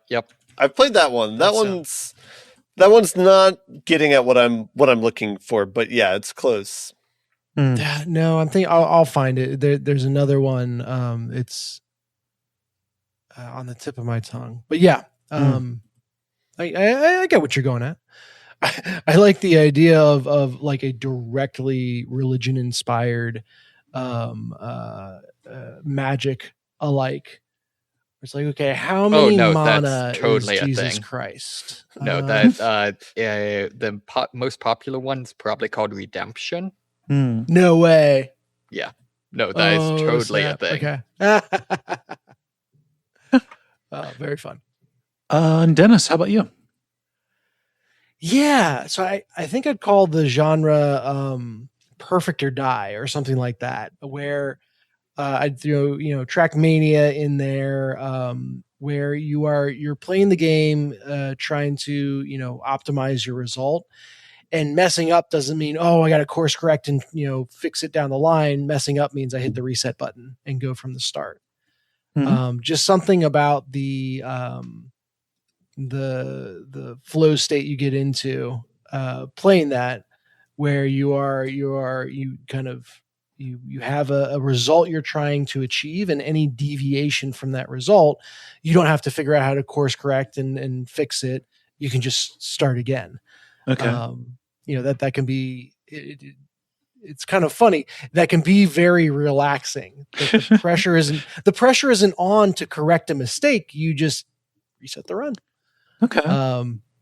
I've played that one. That one's not getting at what I'm looking for, but yeah, it's close. No, I'm thinking I'll find it. There's another one. It's on the tip of my tongue, but yeah, I get what you're going at. I like the idea of like a directly religion inspired magic alike. It's like, okay, how many mana totally is Jesus thing. Christ? No, the most popular one's probably called Redemption. No way. Yeah. No, that is totally a thing. Okay. Very fun. And Dennis, how about you? Yeah. So I think I'd call the genre Perfect or Die or something like that, where I'd throw, Trackmania in there, where you're playing the game, trying to, optimize your result. And messing up doesn't mean, I got to course correct and, fix it down the line. Messing up means I hit the reset button and go from the start. Just something about the flow state you get into playing that, where you have a result you're trying to achieve, and any deviation from that result, you don't have to figure out how to course correct and fix it. You can just start again. Okay. That can be, it's kind of funny. That can be very relaxing. The pressure isn't on to correct a mistake. You just reset the run. Okay.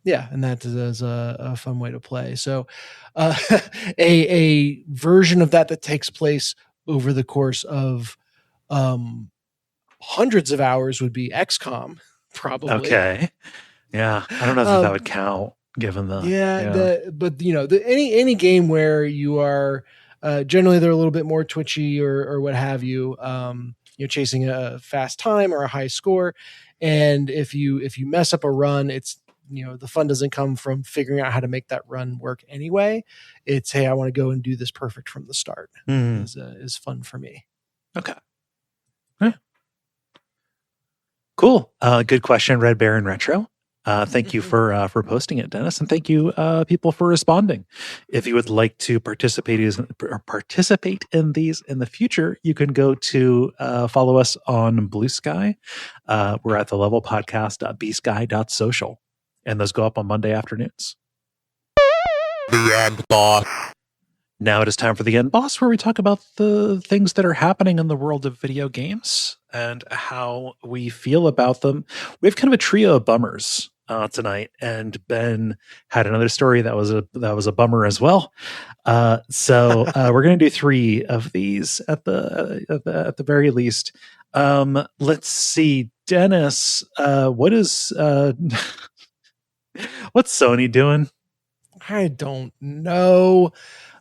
Yeah, and that is a fun way to play. So a version of that takes place over the course of hundreds of hours would be XCOM, probably. Okay. Yeah. I don't know if that would count given the any game where you are generally they're a little bit more twitchy or what have you, you're chasing a fast time or a high score, and if you mess up a run, it's the fun doesn't come from figuring out how to make that run work anyway. It's, hey, I want to go and do this perfect from the start. Is fun for me. Okay. Yeah. Cool. Good question, Red Baron Retro. Thank you for posting it, Dennis, and thank you, people, for responding. If you would like to participate in these in the future, you can go to follow us on Blue Sky. We're at thelevelpodcast.bsky.social, and those go up on Monday afternoons. The end, boss. Now it is time for the end, boss, where we talk about the things that are happening in the world of video games and how we feel about them. We have kind of a trio of bummers tonight, and Ben had another story that was a bummer as well. So we're going to do 3 of these at the very least. Let's see, Dennis. What's Sony doing? I don't know.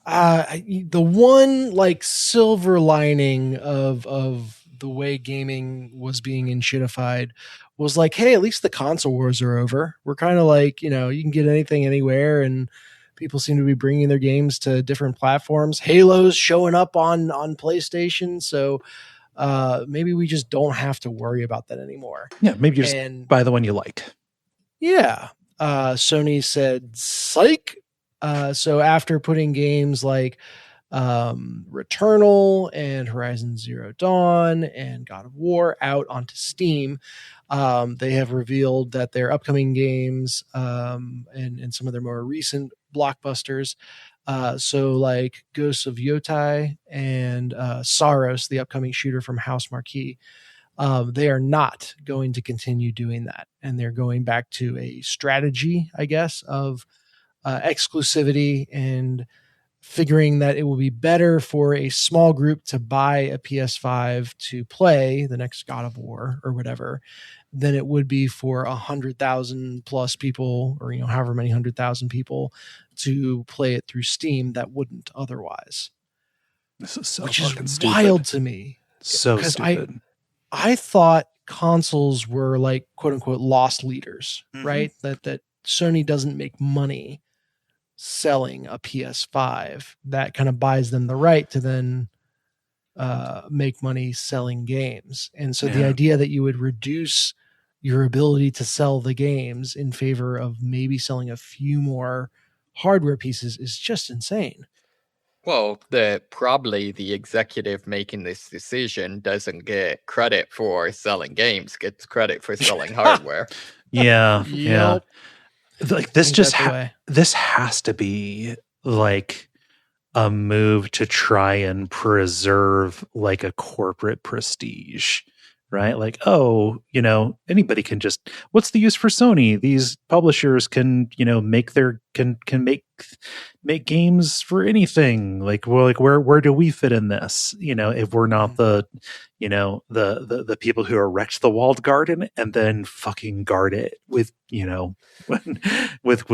The one like silver lining of the way gaming was being enshittified was like, hey, at least the console wars are over. We're kind of like, you can get anything anywhere, and people seem to be bringing their games to different platforms. Halo's showing up on PlayStation, so maybe we just don't have to worry about that anymore. Yeah, maybe you just buy the one you like. Yeah. Sony said, psych. So after putting games like Returnal and Horizon Zero Dawn and God of War out onto Steam, they have revealed that their upcoming games and some of their more recent blockbusters, so like Ghosts of Yotai and Saros, the upcoming shooter from House Marquee, they are not going to continue doing that, and they're going back to a strategy, I guess, of exclusivity and figuring that it will be better for a small group to buy a PS5 to play the next God of War or whatever than it would be for 100,000 plus people, or however many 100,000 people, to play it through Steam that wouldn't otherwise. This is so which fucking is stupid. Wild to me. So stupid. I thought consoles were like quote unquote lost leaders, right? That Sony doesn't make money selling a PS5. That kind of buys them the right to then make money selling games. And so the idea that you would reduce your ability to sell the games in favor of maybe selling a few more hardware pieces is just insane. Well, probably the executive making this decision doesn't get credit for selling games, gets credit for selling hardware. Yeah. Yep. Like this this has to be like a move to try and preserve like a corporate prestige, right? Like, oh, anybody can just, what's the use for Sony? These publishers can, make make games for anything. Like, well, like where do we fit in this? If we're not the people who erect the walled garden and then fucking guard it with, with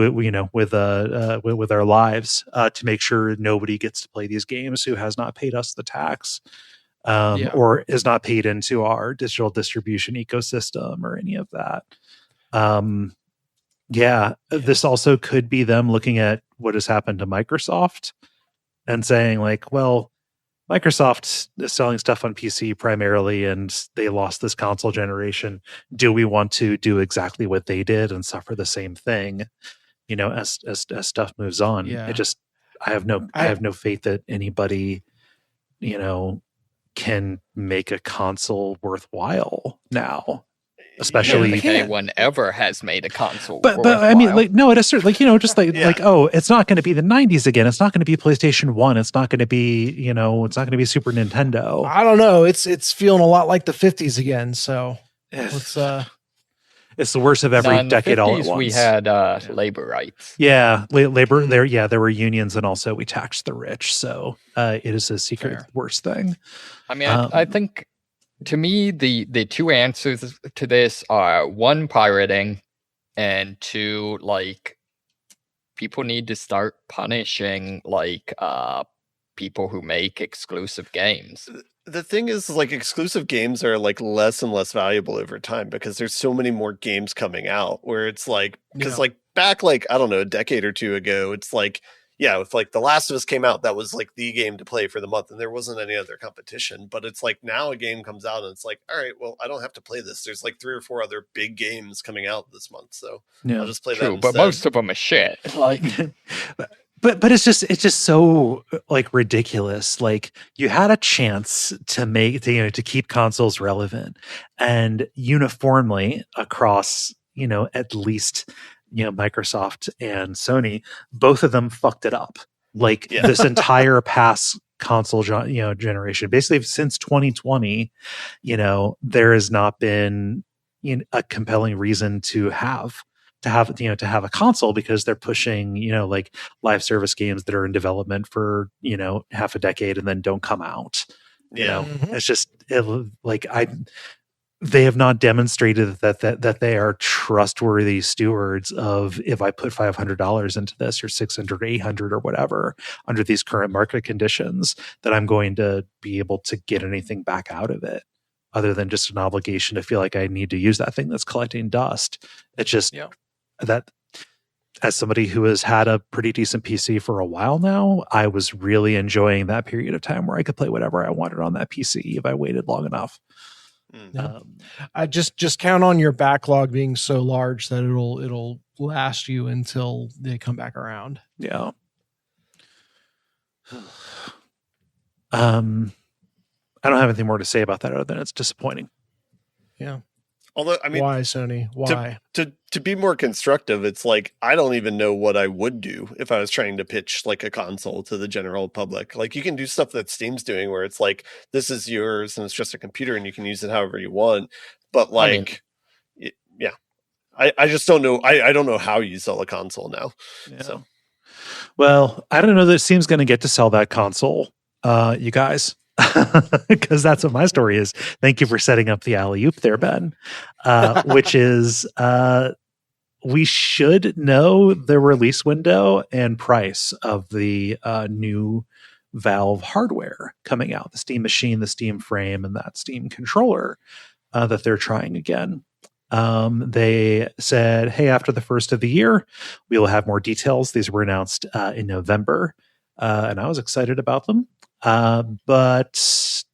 our lives, to make sure nobody gets to play these games who has not paid us the tax, or is not paid into our digital distribution ecosystem or any of that. This also could be them looking at what has happened to Microsoft and saying like, well, Microsoft is selling stuff on PC primarily, and they lost this console generation. Do we want to do exactly what they did and suffer the same thing, as stuff moves on? Yeah. I have no faith that anybody, can make a console worthwhile now. Especially anyone ever has made a console. But I mean, like, no, at a certain, like, just like, oh, it's not going to be the 90s again. It's not going to be PlayStation 1. It's not going to be, it's not going to be Super Nintendo. I don't know. It's feeling a lot like the 50s again. So let's It's the worst of every decade all at once. We had labor rights. Yeah, labor there. Yeah, there were unions, and also we taxed the rich. So it is a secret worst thing. I mean, I think to me the two answers to this are one, pirating, and two, like, people need to start punishing like people who make exclusive games. The thing is, like, exclusive games are like less and less valuable over time because there's so many more games coming out where it's like, because like back, like, I don't know, a decade or two ago, it's like, yeah, if like The Last of Us came out, that was like the game to play for the month and there wasn't any other competition. But it's like now a game comes out and it's like, all right, well, I don't have to play this. There's like 3 or 4 other big games coming out this month. So I'll just play that instead. But most of them are shit. Like, But it's just so like ridiculous. Like, you had a chance to keep consoles relevant, and uniformly across, at least, Microsoft and Sony, both of them fucked it up. Like, this entire past console generation, basically since 2020, there has not been a compelling reason to have a console, because they're pushing, like, live service games that are in development for, half a decade and then don't come out. It's just they have not demonstrated that they are trustworthy stewards of, if I put $500 into this, or $600, $800 or whatever, under these current market conditions, that I'm going to be able to get anything back out of it, other than just an obligation to feel like I need to use that thing that's collecting dust. It's just that, as somebody who has had a pretty decent PC for a while now, I was really enjoying that period of time where I could play whatever I wanted on that PC if I waited long enough. I just count on your backlog being so large that it'll last you until they come back around. Yeah. I don't have anything more to say about that other than it's disappointing. Yeah. Although, I mean, why, Sony? Why? To be more constructive, it's like, I don't even know what I would do if I was trying to pitch like a console to the general public. Like, you can do stuff that Steam's doing where it's like, this is yours and it's just a computer and you can use it however you want. But like, I just don't know. I don't know how you sell a console now. Yeah. So, well, I don't know that Steam's going to get to sell that console, you guys. Because that's what my story is. Thank you for setting up the alley-oop there, Ben. Which is, we should know the release window and price of the new Valve hardware coming out, the Steam Machine, the Steam Frame, and that Steam controller that they're trying again. They said, hey, after the first of the year, we will have more details. These were announced in November, and I was excited about them. But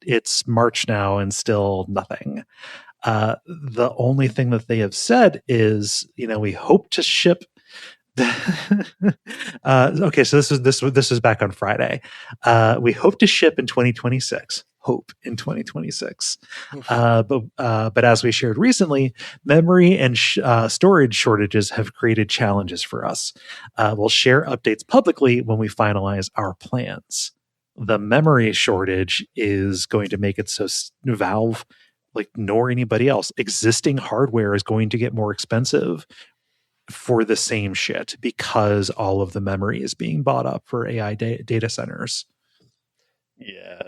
it's March now and still nothing. The only thing that they have said is, we hope to ship. Okay, so this was back on Friday. We hope to ship in 2026. Hope in 2026. But as we shared recently, memory and storage shortages have created challenges for us. We'll share updates publicly when we finalize our plans. The memory shortage is going to make it so Valve, like, nor anybody else, existing hardware is going to get more expensive for the same shit, because all of the memory is being bought up for AI data centers. Yeah.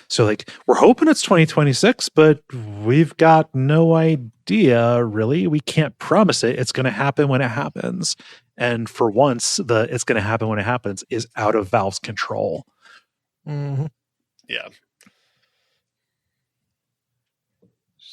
So, like, we're hoping it's 2026, but we've got no idea, really. We can't promise it. It's going to happen when it happens. And for once, it's going to happen when it happens is out of Valve's control. Mm-hmm. Yeah.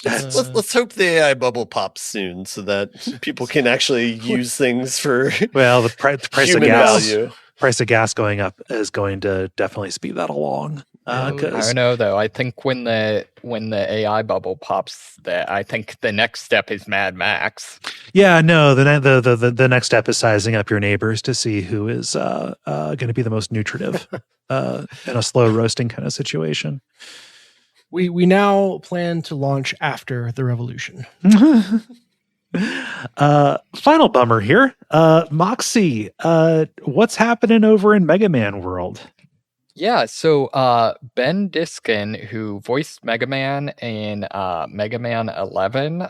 Let's hope the AI bubble pops soon so that people can actually use things for the price of gas value. Price of gas going up is going to definitely speed that along. I don't know, though. I think when the AI bubble pops, I think the next step is Mad Max. Yeah, no. The next step is sizing up your neighbors to see who is going to be the most nutritive in a slow roasting kind of situation. We now plan to launch after the revolution. Final bummer here. Moxie, what's happening over in Mega Man world? Yeah, so Ben Diskin, who voiced Mega Man in Mega Man 11,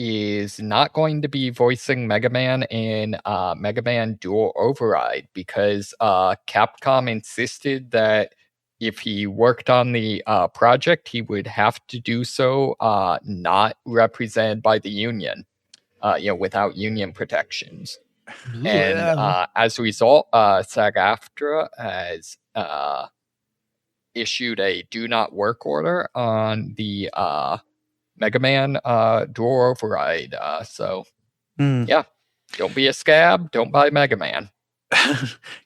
is not going to be voicing Mega Man in Mega Man Dual Override because Capcom insisted that if he worked on the project, he would have to do so not represented by the union, without union protections. And as a result, SAG-AFTRA has issued a do not work order on the Mega Man Dual Override. Yeah, don't be a scab. Don't buy Mega Man.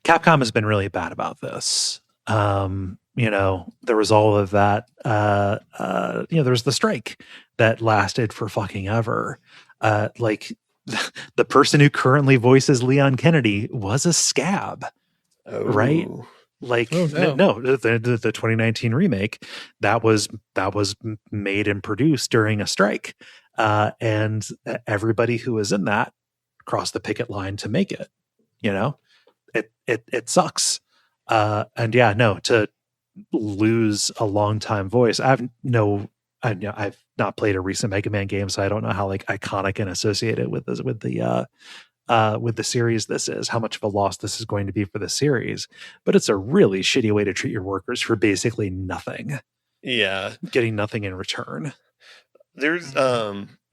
Capcom has been really bad about this. There was all of that. There was the strike that lasted for fucking ever. The person who currently voices Leon Kennedy was a scab, right? The 2019 remake that was made and produced during a strike, and everybody who was in that crossed the picket line to make it. It sucks. To lose a longtime voice. I've not played a recent Mega Man game, so I don't know how iconic and associated with the series this is, how much of a loss this is going to be for the series. But it's a really shitty way to treat your workers for basically nothing. Yeah, getting nothing in return. There's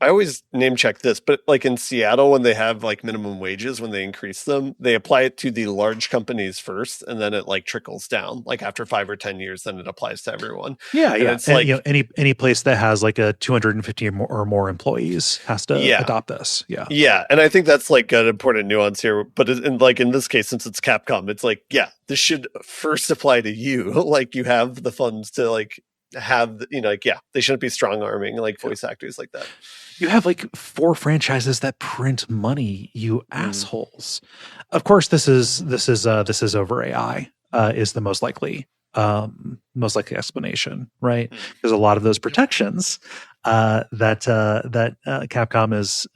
I always name check this, but in Seattle, when they have minimum wages, when they increase them, they apply it to the large companies first, and then it trickles down. After 5 or 10 years, then it applies to everyone. Yeah, and it's any place that has a 250 or more employees has to adopt this. Yeah, and I think that's an important nuance here. But in this case, since it's Capcom, it's this should first apply to you. You have the funds to have they shouldn't be strong arming voice actors like that. You have 4 franchises that print money, you assholes. Of course, this is over AI is the most likely explanation, right? Because a lot of those protections that Capcom is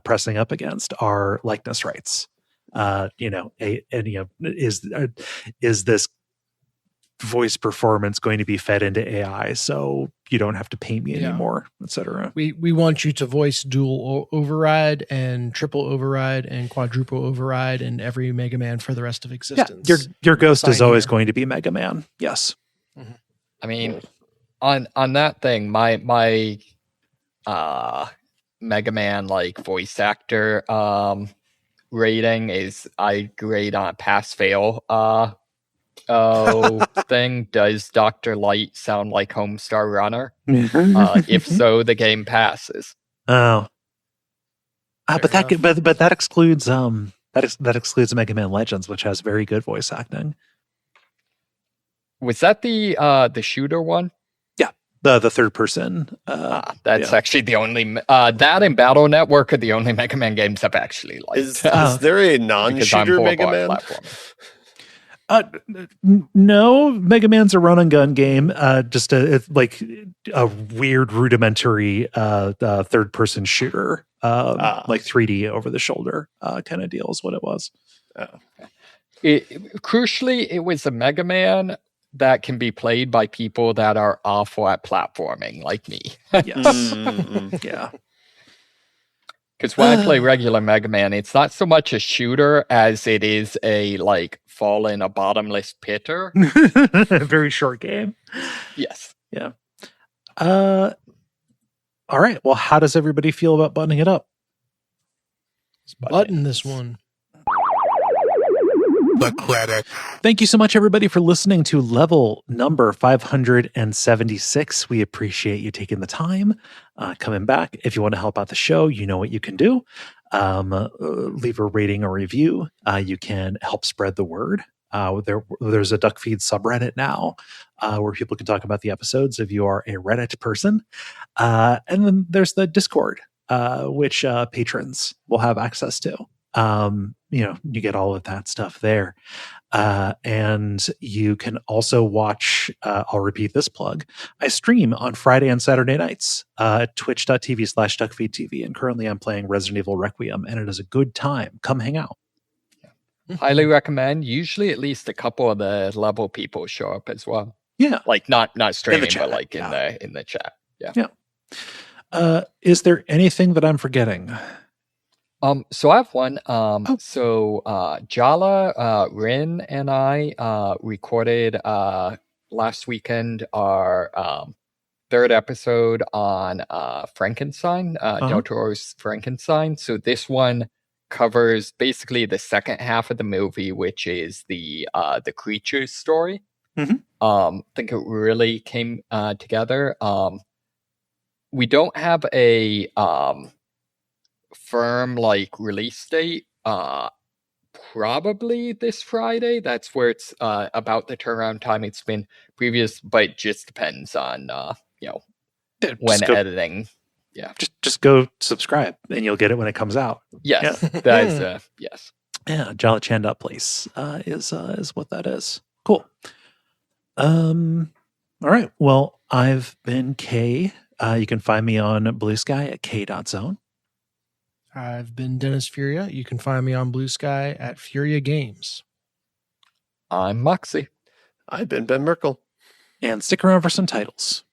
pressing up against are likeness rights. Is this voice performance going to be fed into AI so you don't have to pay me anymore, etc. We want you to voice dual override and triple override and quadruple override and every Mega Man for the rest of existence. Your ghost is always going to be Mega Man. Yes. Mm-hmm. I mean, on that thing, my Mega Man voice actor rating is I grade on pass fail thing. Does Dr. Light sound like Homestar Runner? If so, the game passes. But that excludes that excludes Mega Man Legends, which has very good voice acting. Was that the shooter one? Yeah, the third person. That's actually the only that and Battle Network are the only Mega Man games I've actually liked. Is there a non-shooter Mega Man? No, Mega Man's a run and gun game. Just a weird rudimentary third person shooter, 3D over the shoulder kind of deal is what it was. Crucially, it was a Mega Man that can be played by people that are awful at platforming, like me. Yes, yeah. Because when I play regular Mega Man, it's not so much a shooter as it is a fall in a bottomless pitter. Very short game. Yes. Yeah. All right. Well, how does everybody feel about buttoning it up? Button this one. Thank you so much, everybody, for listening to level number 576. We appreciate you taking the time, coming back. If you want to help out the show, you know what you can do. Leave a rating or review. You can help spread the word. There's a Duckfeed subreddit now where people can talk about the episodes if you are a Reddit person. And then there's the Discord, which patrons will have access to. You get all of that stuff there. And you can also watch, I'll repeat this plug. I stream on Friday and Saturday nights at twitch.tv/Duckfeed.tv. And currently I'm playing Resident Evil Requiem, and it is a good time. Come hang out. Highly recommend. Usually at least a couple of the level people show up as well. Yeah. Not streaming, but in in the chat. Yeah. Is there anything that I'm forgetting? So I have one. So Jala, Rin, and I recorded last weekend our third episode on Frankenstein, Del Toro's Frankenstein. So this one covers basically the second half of the movie, which is the creature's story. I think it really came together. We don't have a firm release date. Probably this Friday. That's where it's about the turnaround time it's been previous, but it just depends on when editing. Yeah, just go subscribe and you'll get it when it comes out. Yes, yeah. That is yes. Yeah, jollychan.place is what that is. Cool. All right. Well, I've been Kaye. You can find me on Blue Sky at Kaye.zone. I've been Dennis Furia. You can find me on Blue Sky at Furia Games. I'm Moxie. I've been Ben Merkel. And stick around for some titles.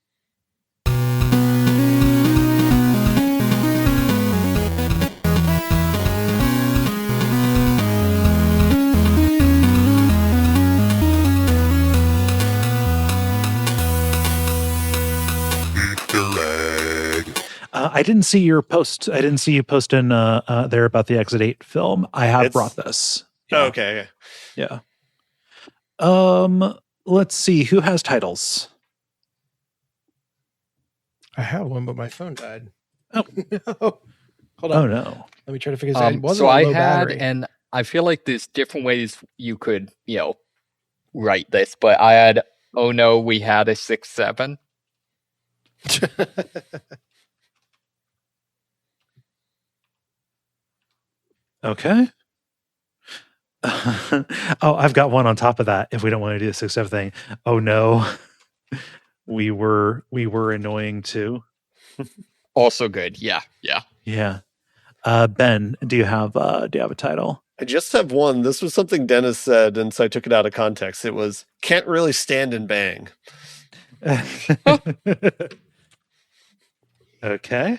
I didn't see your post. I didn't see you posting there about the Exit 8 film. I have brought this. Yeah. Oh, okay. Yeah. Let's see. Who has titles? I have one, but my phone died. Oh. No. Hold on. Oh, no. Let me try to figure this out. So I had, and I feel like there's different ways you could, write this, but I had, oh no, we had a 6-7. Okay. Oh, I've got one on top of that. If we don't want to do the 6-7 thing, oh no, we were annoying too. Also good. Yeah. Ben, do you have a title? I just have one. This was something Dennis said, and so I took it out of context. It was "Can't Really Stand and Bang." Okay.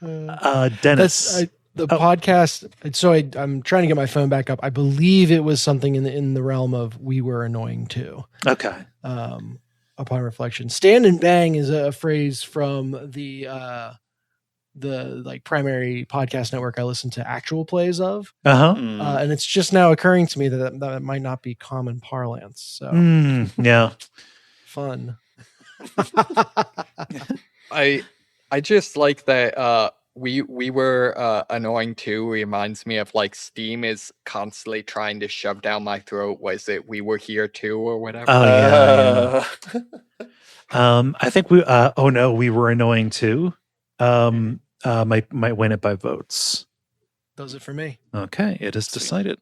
Dennis. The podcast. So I'm trying to get my phone back up. I believe it was something in the realm of "we were annoying too." Okay. Upon reflection, "stand and bang" is a phrase from the primary podcast network I listen to actual plays of. And it's just now occurring to me that it might not be common parlance. So yeah, fun. I just like that. We were annoying too. Reminds me of Steam is constantly trying to shove down my throat. Was it "we were here too" or whatever? Oh yeah. I think we. Oh no, we were annoying too. Might win it by votes. Does it for me. Okay, it is decided.